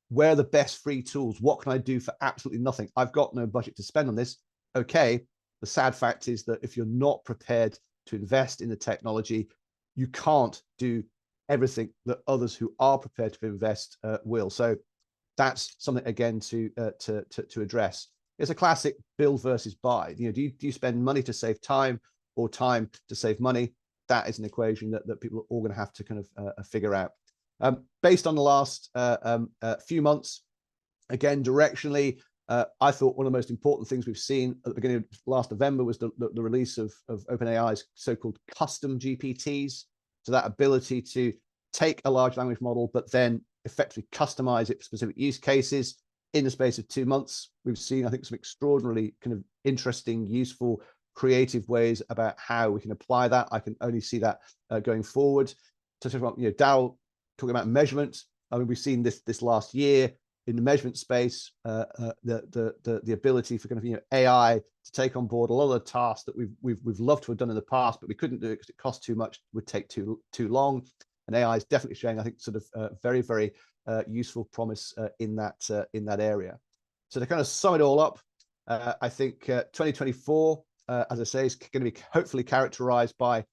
where are the best free tools? What can I do for absolutely nothing? I've got no budget to spend on this. Okay, the sad fact is that if you're not prepared to invest in the technology, you can't do everything that others who are prepared to invest will. So that's something, again, to address. It's a classic build versus buy. You know, do you spend money to save time or time to save money? That is an equation that people are all going to have to kind of figure out. Based on the last few months, again, directionally, I thought one of the most important things we've seen at the beginning of last November was the release of OpenAI's so-called custom GPTs. So that ability to take a large language model, but then effectively customize it for specific use cases. In the space of 2 months, we've seen, I think, some extraordinarily kind of interesting, useful, creative ways about how we can apply that. I can only see that going forward. So, Darryl talking about measurement. I mean, we've seen this last year. in the measurement space, the ability for kind of AI to take on board a lot of the tasks that we've loved to have done in the past, but we couldn't do it because it cost too much, would take too long. And AI is definitely showing, I think, sort of very, very useful promise in that area. So to kind of sum it all up, I think 2024, as I say, is going to be hopefully characterized by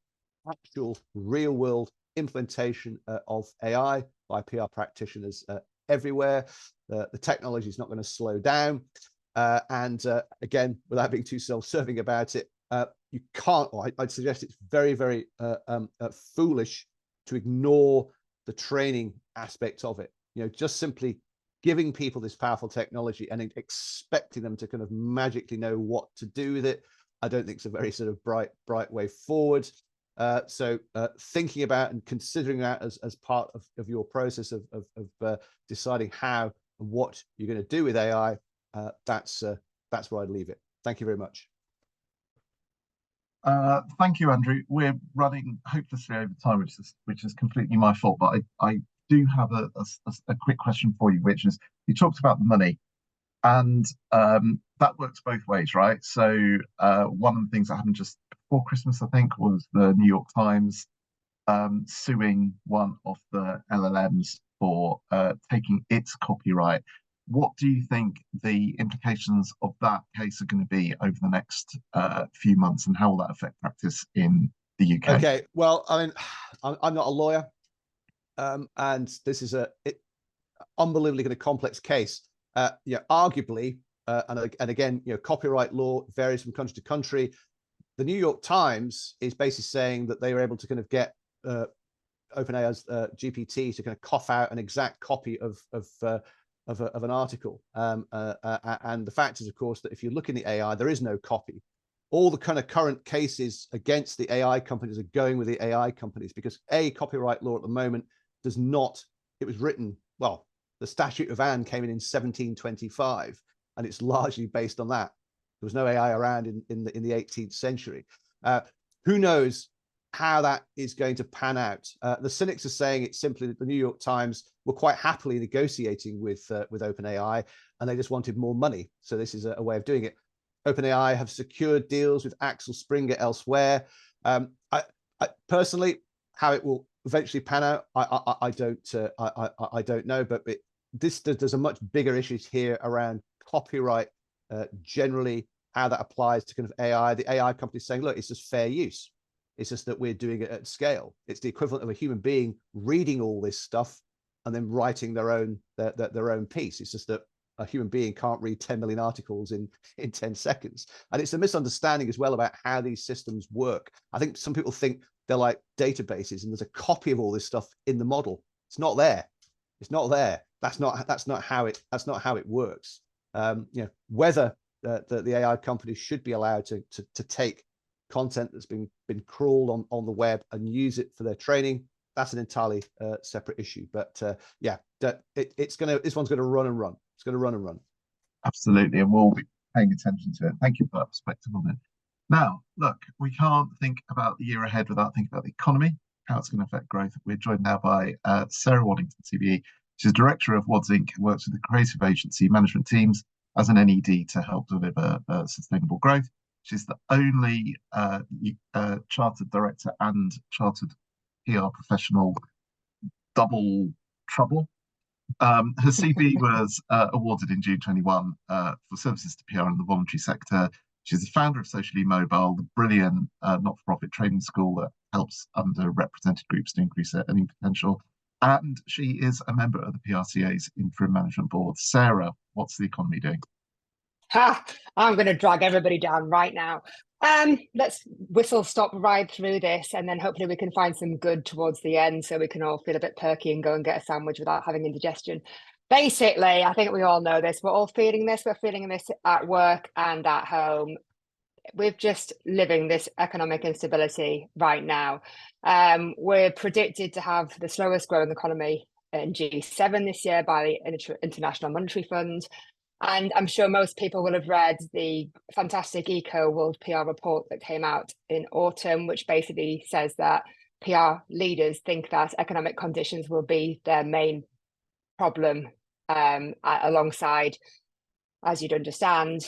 actual real world implementation of AI by PR practitioners everywhere. The technology is not going to slow down. And again, without being too self-serving about it, you can't, or I'd suggest it's very, very foolish to ignore the training aspect of it. Just simply giving people this powerful technology and expecting them to kind of magically know what to do with it, I don't think it's a very sort of bright way forward. So thinking about and considering that as part of your process of deciding how and what you're going to do with AI, that's where I'd leave it. Thank you very much. Thank you, Andrew. We're running hopelessly over time, which is completely my fault. But I do have a quick question for you, which is, you talked about the money, and that works both ways, right? So one of the things that happened just before Christmas, I think, was the New York Times suing one of the LLMs for taking its copyright. What do you think the implications of that case are going to be over the next few months, and how will that affect practice in the UK? Okay, well, I mean, I'm not a lawyer, and this is a unbelievably kind of complex case. Arguably, and again, copyright law varies from country to country. The New York Times is basically saying that they were able to kind of get OpenAI's GPT to kind of cough out an exact copy of an article. And the fact is, of course, that if you look in the AI, there is no copy. All the kind of current cases against the AI companies are going with the AI companies, because copyright law at the moment does not, it was written, well, the Statute of Anne came in 1725, and it's largely based on that. There was no AI around in the 18th century. Who knows how that is going to pan out? The cynics are saying it's simply that the New York Times were quite happily negotiating with OpenAI, and they just wanted more money. So this is a way of doing it. OpenAI have secured deals with Axel Springer elsewhere. I personally, how it will eventually pan out, I don't know. But there's a much bigger issue here around copyright generally, how that applies to kind of AI. The AI companies saying, look, it's just fair use. It's just that we're doing it at scale. It's the equivalent of a human being reading all this stuff and then writing their own piece. It's just that a human being can't read 10 million articles in 10 seconds. And it's a misunderstanding as well about how these systems work. I think some people think they're like databases and there's a copy of all this stuff in the model. It's not there. It's not there. That's not how it works. Whether the AI companies should be allowed to take content that's been crawled on the web and use it for their training, that's an entirely separate issue. But this one's going to run and run. It's going to run and run. Absolutely, and we'll be paying attention to it. Thank you for that perspective on it. Now, look, we can't think about the year ahead without thinking about the economy, how it's going to affect growth. We're joined now by Sarah Waddington, CBE. She's director of Wadds Inc., works with the creative agency management teams as an NED to help deliver sustainable growth. She's the only chartered director and chartered PR professional, double trouble. Her CV was awarded in June 21 for services to PR in the voluntary sector. She's the founder of Socially Mobile, the brilliant not-for-profit training school that helps underrepresented groups to increase their earning potential. And she is a member of the PRCA's interim management board. Sarah, what's the economy doing? I'm going to drag everybody down right now. Let's whistle stop ride through this, and then hopefully we can find some good towards the end so we can all feel a bit perky and go and get a sandwich without having indigestion. Basically, I think we all know this. We're all feeling this. We're feeling this at work and at home. We're just living this economic instability right now. We're predicted to have the slowest growing economy in G7 this year by the International Monetary Fund. And I'm sure most people will have read the fantastic APCO World PR report that came out in autumn, which basically says that PR leaders think that economic conditions will be their main problem alongside, as you'd understand,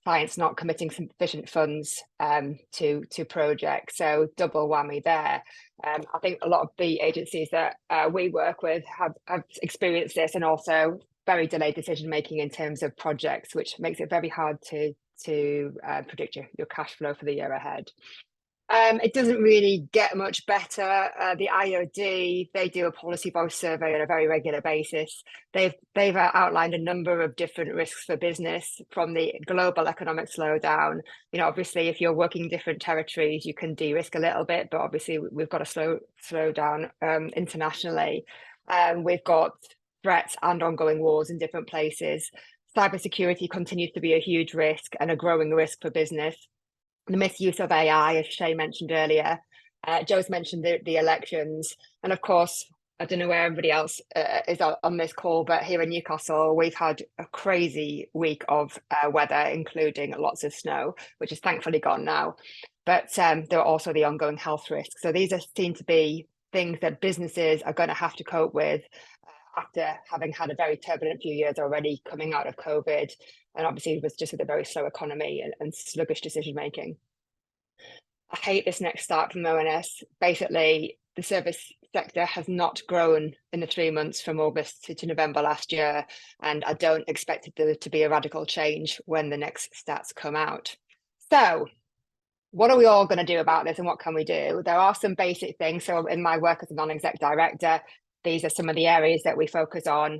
clients not committing sufficient funds to projects. So double whammy there. I think a lot of the agencies that we work with have experienced this, and also very delayed decision making in terms of projects, which makes it very hard to predict your cash flow for the year ahead. It doesn't really get much better. The IOD, they do a policy voice survey on a very regular basis. They've outlined a number of different risks for business from the global economic slowdown. You know, obviously, if you're working in different territories, you can de-risk a little bit, but obviously we've got a slow down internationally. We've got threats and ongoing wars in different places. Cybersecurity continues to be a huge risk and a growing risk for business. The misuse of AI, as Shay mentioned earlier. Joe's mentioned the elections. And of course, I don't know where everybody else is on this call, but here in Newcastle, we've had a crazy week of weather, including lots of snow, which is thankfully gone now. But there are also the ongoing health risks. So these seem to be things that businesses are going to have to cope with after having had a very turbulent few years already coming out of COVID. And obviously it was just with a very slow economy and sluggish decision making. I hate this next start from ONS. Basically, the service sector has not grown in the 3 months from August to November last year, and I don't expect it to be a radical change when the next stats come out. So what are we all going to do about this, and what can we do? There are some basic things. So in my work as a non-exec director, these are some of the areas that we focus on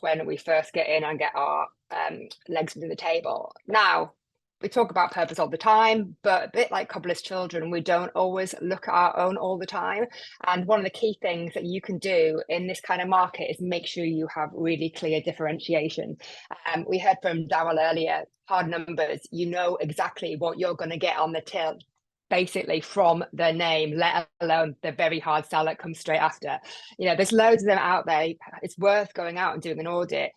when we first get in and get our legs under the table. Now, we talk about purpose all the time, but a bit like cobbler's children, we don't always look at our own all the time. And one of the key things that you can do in this kind of market is make sure you have really clear differentiation. We heard from Darryl earlier, hard numbers, you know exactly what you're going to get on the till, basically from the name, let alone the very hard sell that comes straight after. You know, there's loads of them out there. It's worth going out and doing an audit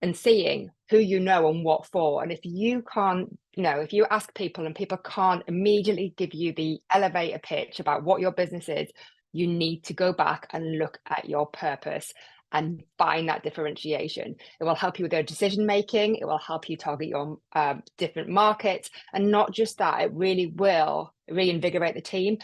and seeing who you know and what for. And if you can't, you know, if you ask people and people can't immediately give you the elevator pitch about what your business is, you need to go back and look at your purpose and find that differentiation. It will help you with your decision making. It will help you target your different markets. And not just that, it really will reinvigorate the team.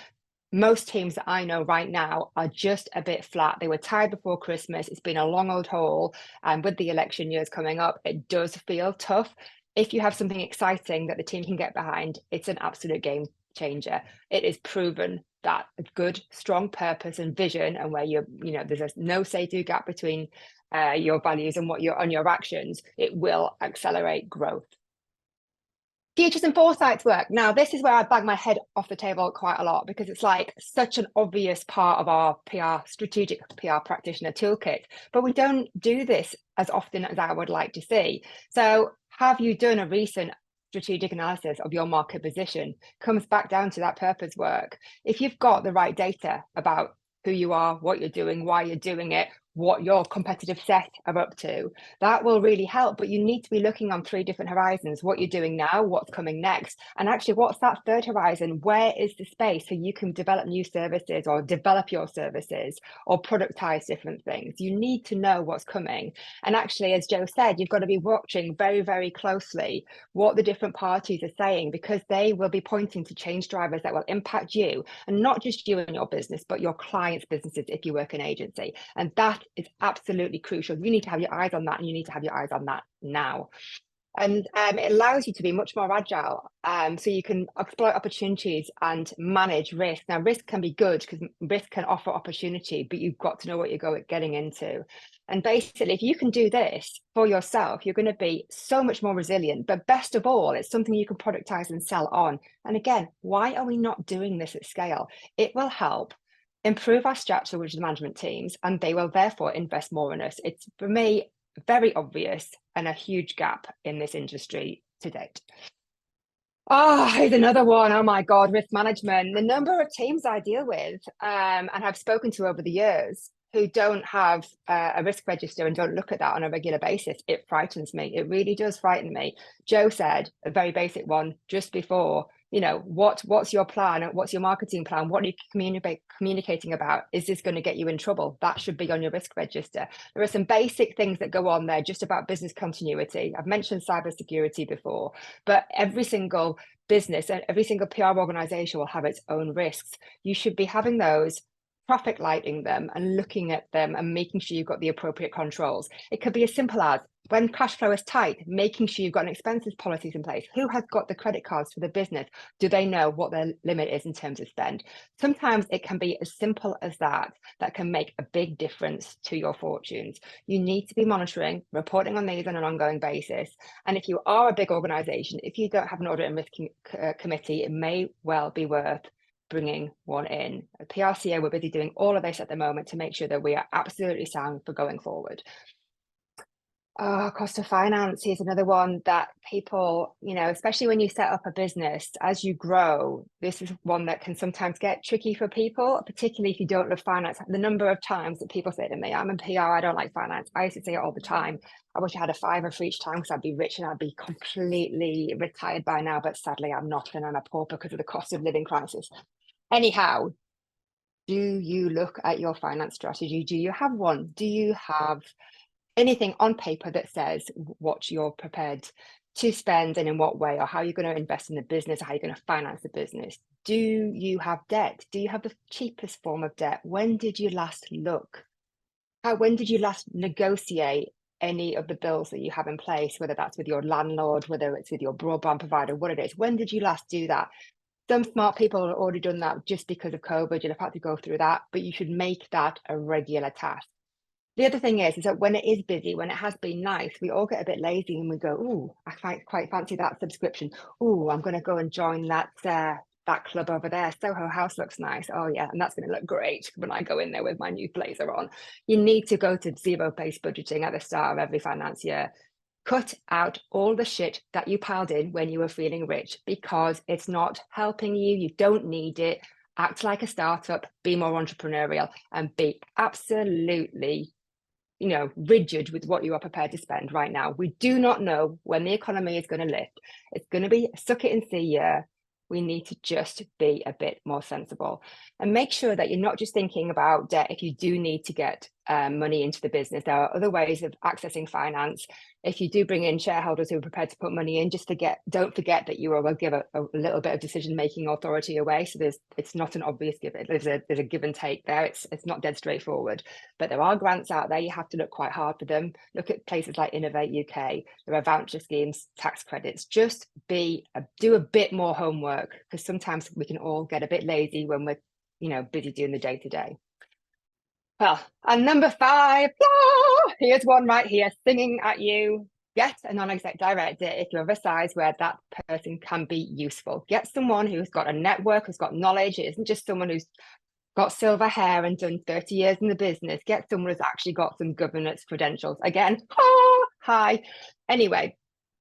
Most teams that I know right now are just a bit flat. They were tired before Christmas. It's been a long old haul. And with the election years coming up, it does feel tough. If you have something exciting that the team can get behind, it's an absolute game changer. It is proven that a good, strong purpose and vision, and where you know, there's a no say-do gap between your values and what you're on your actions, it will accelerate growth. Futures and foresights work. Now, this is where I bang my head off the table quite a lot, because it's like such an obvious part of our PR, strategic PR practitioner toolkit, but we don't do this as often as I would like to see. So have you done a recent strategic analysis of your market position? Comes back down to that purpose work. If you've got the right data about who you are, what you're doing, why you're doing it, what your competitive set are up to, that will really help. But you need to be looking on 3 different horizons: what you're doing now, what's coming next, and actually what's that third horizon? Where is the space so you can develop new services or develop your services or productize different things? You need to know what's coming. And actually, as Joe said, you've got to be watching very, very closely what the different parties are saying, because they will be pointing to change drivers that will impact you, and not just you and your business, but your clients' businesses if you work in agency. And that is absolutely crucial. You need to have your eyes on that, and you need to have your eyes on that now. And it allows you to be much more agile, so you can exploit opportunities and manage risk. Now, risk can be good because risk can offer opportunity, but you've got to know what you're getting into. And basically, if you can do this for yourself, you're going to be so much more resilient. But best of all, it's something you can productize and sell on. And again, why are we not doing this at scale? It will help improve our structure with the management teams, and they will therefore invest more in us. It's, for me, very obvious and a huge gap in this industry to date. Here's another one. Oh my God, risk management. The number of teams I deal with and have spoken to over the years who don't have a risk register and don't look at that on a regular basis, it frightens me. It really does frighten me. Joe said a very basic one just before, you know, what's your plan? What's your marketing plan? What are you communicating about? Is this going to get you in trouble? That should be on your risk register. There are some basic things that go on there just about business continuity. I've mentioned cybersecurity before, but every single business and every single PR organization will have its own risks. You should be having those, traffic lighting them and looking at them and making sure you've got the appropriate controls. It could be as simple as, when cash flow is tight, making sure you've got an expenses policies in place. Who has got the credit cards for the business? Do they know what their limit is in terms of spend? Sometimes it can be as simple as that can make a big difference to your fortunes. You need to be monitoring, reporting on these on an ongoing basis. And if you are a big organization, if you don't have an audit and risk committee, it may well be worth bringing one in. At PRCA, we're busy doing all of this at the moment to make sure that we are absolutely sound for going forward. Cost of finance is another one that people, you know, especially when you set up a business, as you grow, this is one that can sometimes get tricky for people, particularly if you don't love finance. The number of times that people say to me, I'm in PR, I don't like finance. I used to say it all the time. I wish I had a $5 for each time because I'd be rich and I'd be completely retired by now, but sadly I'm not, and I'm a pauper because of the cost of living crisis. Anyhow, do you look at your finance strategy? Do you have one? Do you have anything on paper that says what you're prepared to spend and in what way, or how you're going to invest in the business, or how you're going to finance the business? Do you have debt? Do you have the cheapest form of debt? When did you last look? When did you last negotiate any of the bills that you have in place, whether that's with your landlord, whether it's with your broadband provider, what it is? When did you last do that? Some smart people have already done that just because of COVID. You'll have had to go through that, but you should make that a regular task. The other thing is that when it is busy, when it has been nice, we all get a bit lazy and we go, "Ooh, I quite fancy that subscription. Ooh, I'm going to go and join that club over there. Soho House looks nice. Oh yeah, and that's going to look great when I go in there with my new blazer on." You need to go to zero-based budgeting at the start of every finance year. Cut out all the shit that you piled in when you were feeling rich, because it's not helping you. You don't need it. Act like a startup, be more entrepreneurial, and be absolutely, you know, rigid with what you are prepared to spend right now. We do not know when the economy is going to lift. It's going to be a suck it and see year. We need to just be a bit more sensible and make sure that you're not just thinking about debt if you do need to get money into the business. There are other ways of accessing finance. If you do bring in shareholders who are prepared to put money in, don't forget that you will give a little bit of decision-making authority away. So it's not an obvious give. There's a give and take there. It's not dead straightforward, but there are grants out there. You have to look quite hard for them. Look at places like Innovate UK. There are voucher schemes, tax credits. Just do a bit more homework, because sometimes we can all get a bit lazy when we're, you know, busy doing the day-to-day. Well, and number 5, here's one right here singing at you. Get a non-exec director if you're of a size where that person can be useful. Get someone who's got a network, who's got knowledge. It isn't just someone who's got silver hair and done 30 years in the business. Get someone who's actually got some governance credentials. Again, hi. Anyway,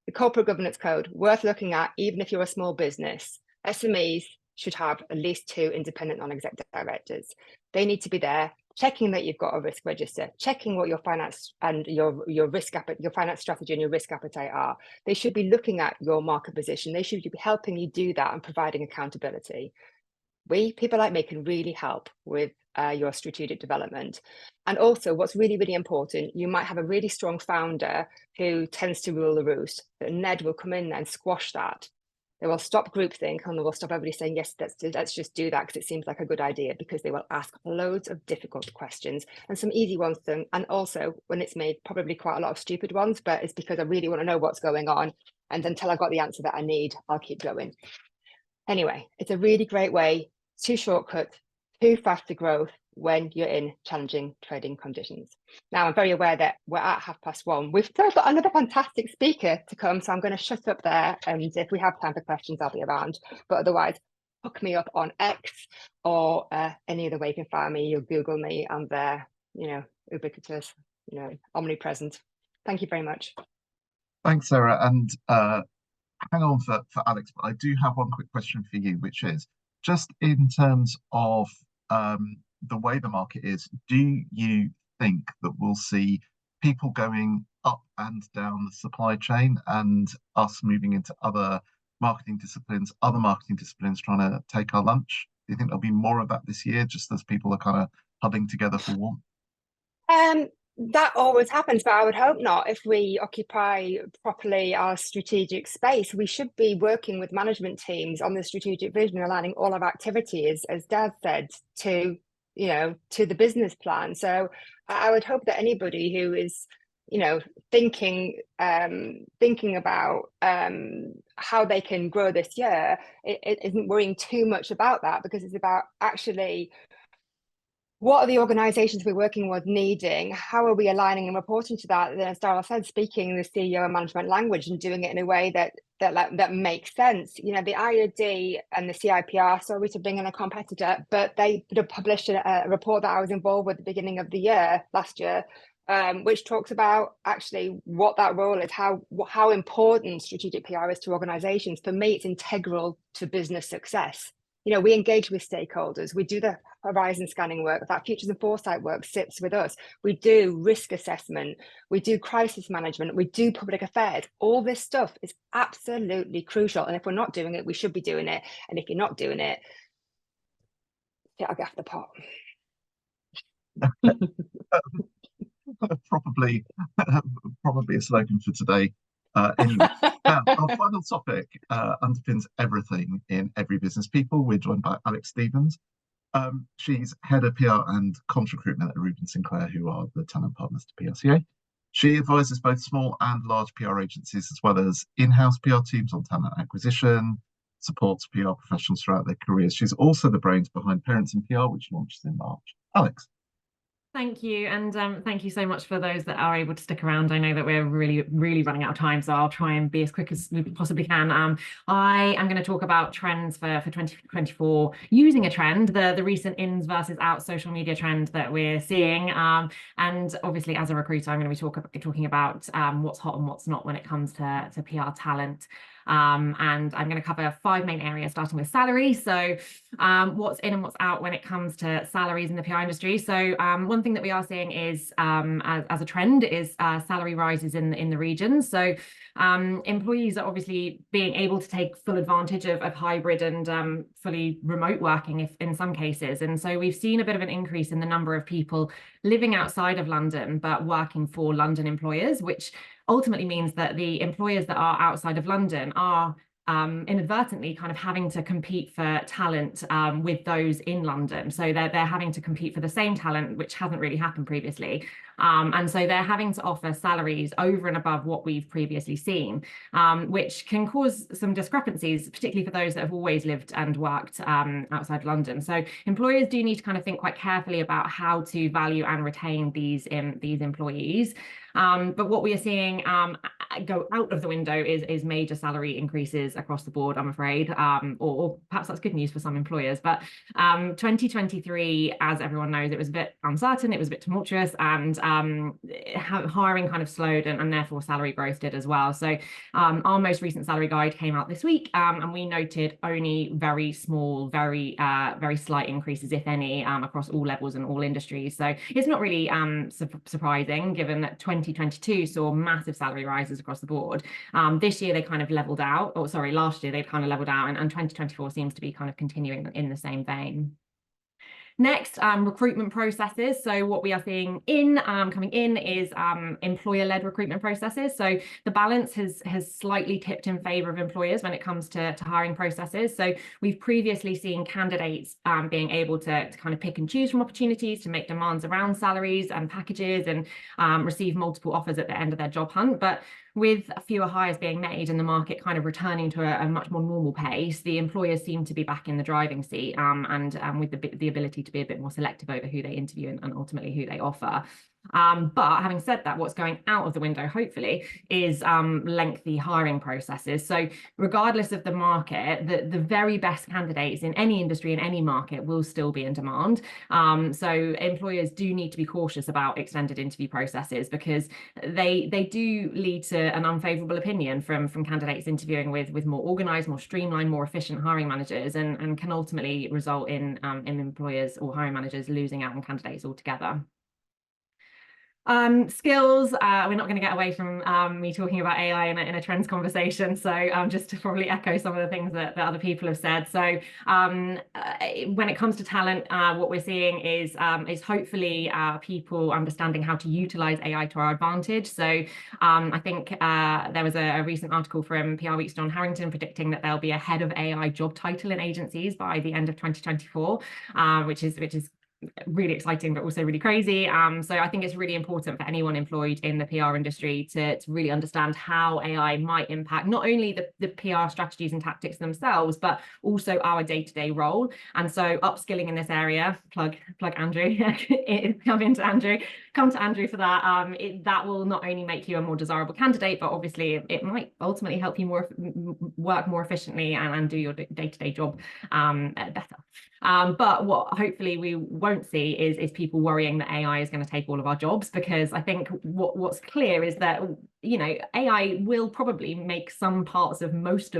the corporate governance code, worth looking at, even if you're a small business. SMEs should have at least 2 independent non-exec directors. They need to be there, checking that you've got a risk register, checking what your finance and your finance strategy and your risk appetite are. They should be looking at your market position. They should be helping you do that and providing accountability. People like me can really help with your strategic development. And also, what's really, really important, you might have a really strong founder who tends to rule the roost, but Ned will come in and squash that. They will stop groupthink and they will stop everybody saying, yes, let's just do that because it seems like a good idea, because they will ask loads of difficult questions and some easy ones. And also, when it's me, probably quite a lot of stupid ones, but it's because I really want to know what's going on. And until I've got the answer that I need, I'll keep going. Anyway, it's a really great way to shortcut to faster growth when you're in challenging trading conditions. Now, I'm very aware that we're at 1:30. We've still got another fantastic speaker to come, so I'm going to shut up there. And if we have time for questions, I'll be around. But otherwise, hook me up on X or any other way you can find me. You'll Google me. I'm there, you know, ubiquitous, you know, omnipresent. Thank you very much. Thanks, Sarah. And hang on for Alex, but I do have one quick question for you, which is just in terms of the way the market is, do you think that we'll see people going up and down the supply chain and us moving into other marketing disciplines trying to take our lunch? Do you think there'll be more of that this year, just as people are kind of huddling together for warmth? That always happens, but I would hope not. If we occupy properly our strategic space, we should be working with management teams on the strategic vision, aligning all of our activities, as Dad said, to the business plan. So I would hope that anybody who is thinking about how they can grow this year, it isn't worrying too much about that, because it's about actually what are the organizations we're working with needing, how are we aligning and reporting to that, and as Darryl said, speaking the CEO and management language and doing it in a way that makes sense. The IOD and the CIPR, sorry to bring in a competitor, but they published a report that I was involved with at the beginning of the year last year, which talks about actually what that role is, how important strategic PR is to organizations. For me, it's integral to business success. We engage with stakeholders, we do the horizon scanning work, that futures and foresight work sits with us. We do risk assessment, we do crisis management, we do public affairs. All this stuff is absolutely crucial. And if we're not doing it, we should be doing it. And if you're not doing it, I'll get off the pot. Probably a slogan for today. Anyway, now, our final topic underpins everything in Every Business People. We're joined by Alex Stevens. She's head of PR and comms recruitment at Reuben Sinclair, who are the talent partners to PRCA. She advises both small and large PR agencies, as well as in-house PR teams on talent acquisition, supports PR professionals throughout their careers. She's also the brains behind Parents in PR, which launches in March. Alex. Thank you, and thank you so much for those that are able to stick around. I know that we're really running out of time, so I'll try and be as quick as we possibly can. I am going to talk about trends for 2024, using a trend, the recent ins versus outs social media trend that we're seeing. And obviously, as a recruiter, I'm going to be talking about what's hot and what's not when it comes to PR talent. And I'm going to cover 5 main areas, starting with salary. So what's in and what's out when it comes to salaries in the PR industry. So one thing that we are seeing is, as a trend, is salary rises in the region. So employees are obviously being able to take full advantage of hybrid and fully remote working in some cases. And so we've seen a bit of an increase in the number of people living outside of London, but working for London employers, which ultimately means that the employers that are outside of London are inadvertently kind of having to compete for talent with those in London. So they're having to compete for the same talent, which hasn't really happened previously. And so they're having to offer salaries over and above what we've previously seen, which can cause some discrepancies, particularly for those that have always lived and worked outside London. So employers do need to kind of think quite carefully about how to value and retain these employees. But what we are seeing go out of the window is major salary increases across the board, I'm afraid, or perhaps that's good news for some employers. But 2023, as everyone knows, it was a bit uncertain, it was a bit tumultuous, and hiring kind of slowed, and therefore salary growth did as well. So our most recent salary guide came out this week, and we noted only very small, very slight increases, if any, across all levels and all industries. So it's not really surprising, given that 2022 saw massive salary rises across the board. This year they kind of leveled out, or sorry, last year they kind of leveled out, and 2024 seems to be kind of continuing in the same vein. Next, recruitment processes. So what we are seeing coming in is employer-led recruitment processes. So the balance has slightly tipped in favour of employers when it comes to hiring processes. So we've previously seen candidates being able to kind of pick and choose from opportunities, to make demands around salaries and packages, and receive multiple offers at the end of their job hunt. But with fewer hires being made and the market kind of returning to a much more normal pace, the employers seem to be back in the driving seat, and with the ability to be a bit more selective over who they interview and ultimately who they offer. But having said that, what's going out of the window, hopefully, is lengthy hiring processes. So regardless of the market, the very best candidates in any industry, in any market, will still be in demand. So employers do need to be cautious about extended interview processes, because they do lead to an unfavourable opinion from candidates interviewing with more organised, more streamlined, more efficient hiring managers, and can ultimately result in employers or hiring managers losing out on candidates altogether. Skills, we're not going to get away from me talking about AI in a trends conversation, so just to probably echo some of the things that other people have said. So when it comes to talent, what we're seeing is hopefully people understanding how to utilize AI to our advantage. So I think there was a recent article from PR Week's John Harrington predicting that there'll be a head of AI job title in agencies by the end of 2024, which is really exciting, but also really crazy. So I think it's really important for anyone employed in the PR industry to really understand how AI might impact not only the PR strategies and tactics themselves, but also our day-to-day role. And so upskilling in this area, plug Andrew, come to Andrew for that. That will not only make you a more desirable candidate, but obviously it might ultimately help you work more efficiently and do your day-to-day job better. But what hopefully we won't see is people worrying that AI is going to take all of our jobs, because I think what's clear is that, you know, AI will probably make some parts of most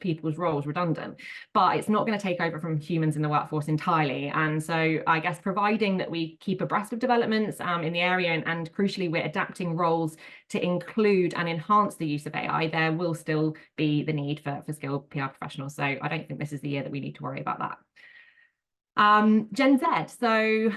people's roles redundant, but it's not going to take over from humans in the workforce entirely. And so I guess providing that we keep abreast of developments in the area, and crucially we're adapting roles to include and enhance the use of AI, there will still be the need for skilled PR professionals. So I don't think this is the year that we need to worry about that. Gen Z. So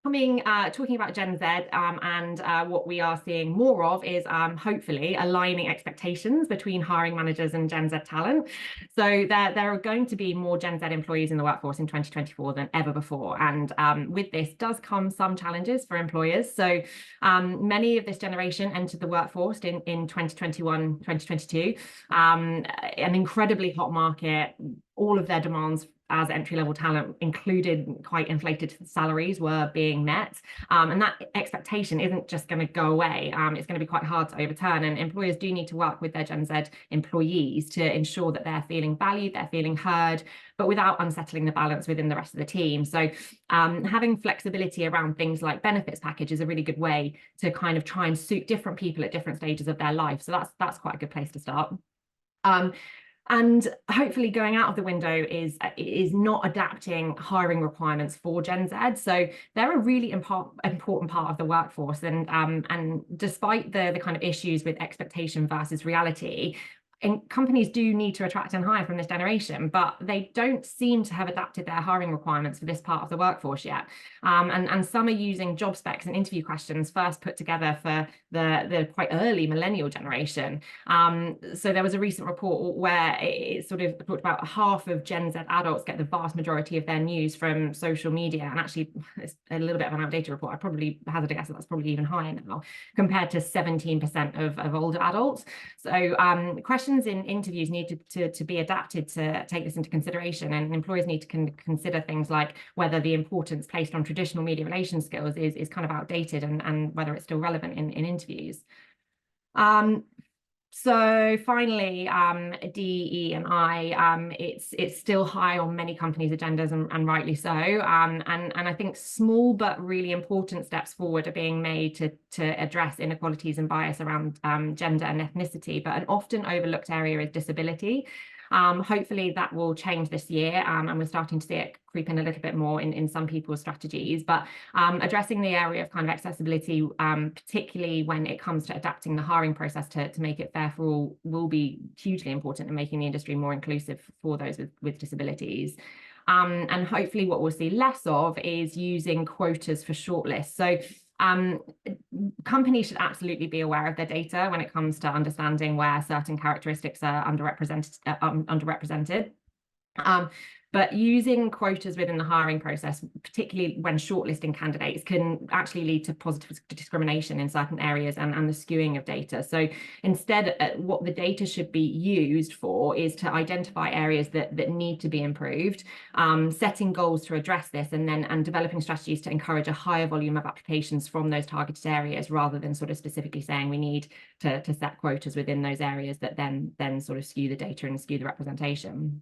talking about Gen Z, and what we are seeing more of is hopefully aligning expectations between hiring managers and Gen Z talent. So there are going to be more Gen Z employees in the workforce in 2024 than ever before. And with this does come some challenges for employers. So many of this generation entered the workforce in 2021, 2022, an incredibly hot market. All of their demands as entry-level talent, included quite inflated salaries, were being met. And that expectation isn't just going to go away. It's going to be quite hard to overturn. And employers do need to work with their Gen Z employees to ensure that they're feeling valued, they're feeling heard, but without unsettling the balance within the rest of the team. So having flexibility around things like benefits package is a really good way to kind of try and suit different people at different stages of their life. So that's quite a good place to start. And hopefully going out of the window is not adapting hiring requirements for Gen Z. So they're a really important part of the workforce. And despite the kind of issues with expectation versus reality, and companies do need to attract and hire from this generation, but they don't seem to have adapted their hiring requirements for this part of the workforce yet. And some are using job specs and interview questions first put together for the quite early millennial generation. So there was a recent report where it sort of talked about half of Gen Z adults get the vast majority of their news from social media. And actually, it's a little bit of an outdated report. I probably hazard a guess that that's probably even higher now, compared to 17% of older adults. So questions in interviews need to be adapted to take this into consideration, and employers need to consider things like whether the importance placed on traditional media relations skills is kind of outdated, and whether it's still relevant in interviews. So finally, DE&I, it's still high on many companies' agendas, and rightly so. And I think small but really important steps forward are being made to address inequalities and bias around gender and ethnicity. But an often overlooked area is disability. Hopefully that will change this year, and we're starting to see it creep in a little bit more in some people's strategies. But addressing the area of kind of accessibility, particularly when it comes to adapting the hiring process to make it fair for all, will be hugely important in making the industry more inclusive for those with disabilities. And hopefully what we'll see less of is using quotas for shortlists. So companies should absolutely be aware of their data when it comes to understanding where certain characteristics are underrepresented. But using quotas within the hiring process, particularly when shortlisting candidates, can actually lead to positive discrimination in certain areas and the skewing of data. So instead, what the data should be used for is to identify areas that need to be improved, setting goals to address this, and developing strategies to encourage a higher volume of applications from those targeted areas, rather than sort of specifically saying we need to set quotas within those areas that then sort of skew the data and skew the representation.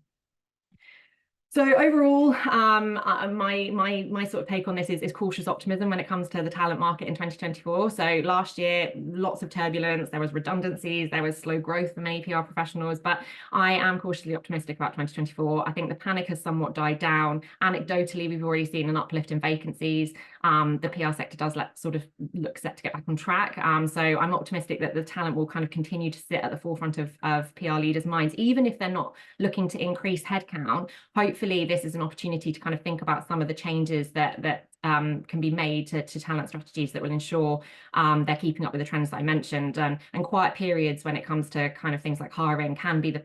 So overall, my sort of take on this is cautious optimism when it comes to the talent market in 2024. So last year, lots of turbulence, there was redundancies, there was slow growth for many PR professionals, but I am cautiously optimistic about 2024. I think the panic has somewhat died down. Anecdotally, we've already seen an uplift in vacancies. The PR sector does look set to get back on track. So I'm optimistic that the talent will kind of continue to sit at the forefront of PR leaders' minds, even if they're not looking to increase headcount. Hopefully this is an opportunity to kind of think about some of the changes that can be made to talent strategies that will ensure they're keeping up with the trends that I mentioned. And quiet periods when it comes to kind of things like hiring can be the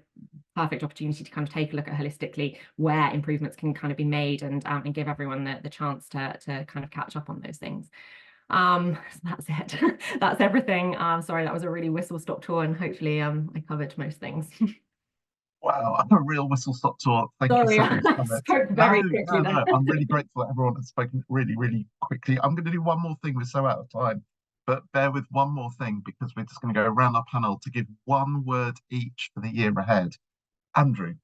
perfect opportunity to kind of take a look at holistically where improvements can kind of be made, and give everyone the chance to kind of catch up on those things. So that's it. That's everything. Sorry, that was a really whistle-stop tour, and hopefully I covered most things. Wow, a real whistle-stop tour. Thank you so much. I spoke very quickly. No, I'm really grateful that everyone has spoken really, really quickly. I'm going to do one more thing. We're so out of time, but bear with one more thing, because we're just going to go around our panel to give one word each for the year ahead. Andrew.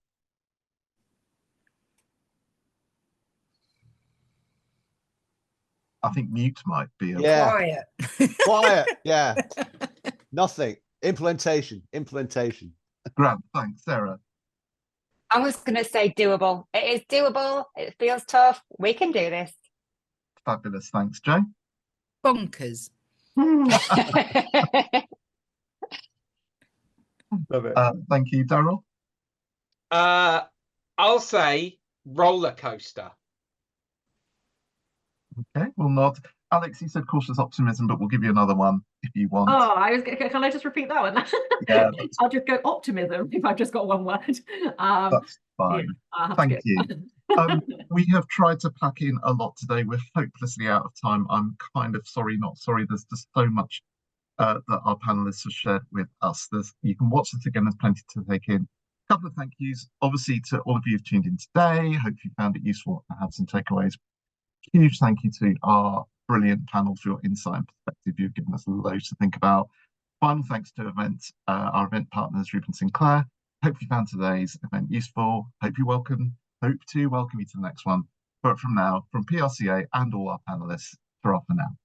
I think mute might be a Quiet. Quiet. Yeah. Nothing. Implementation. Grant. Thanks, Sarah. I was going to say doable. It is doable. It feels tough. We can do this. Fabulous. Thanks, Jay. Bonkers. Love it. Thank you, Darryl. I'll say roller coaster. Okay, we'll nod. Alex, you said cautious optimism, but we'll give you another one if you want. Oh, can I just repeat that one? Yeah, I'll just go optimism if I've just got one word. That's fine. Yeah, Thank you. We have tried to pack in a lot today. We're hopelessly out of time. I'm kind of sorry, not sorry. There's just so much that our panelists have shared with us. You can watch this again. There's plenty to take in. A couple of thank yous, obviously, to all of you who've tuned in today. Hope you found it useful and had some takeaways. Huge thank you to our brilliant panel for your insight and perspective. You've given us loads to think about. Final thanks to our event partners, Reuben, Sinclair. Hope you found today's event useful. Hope to welcome you to the next one. But from now, from PRCA and all our panelists, for now.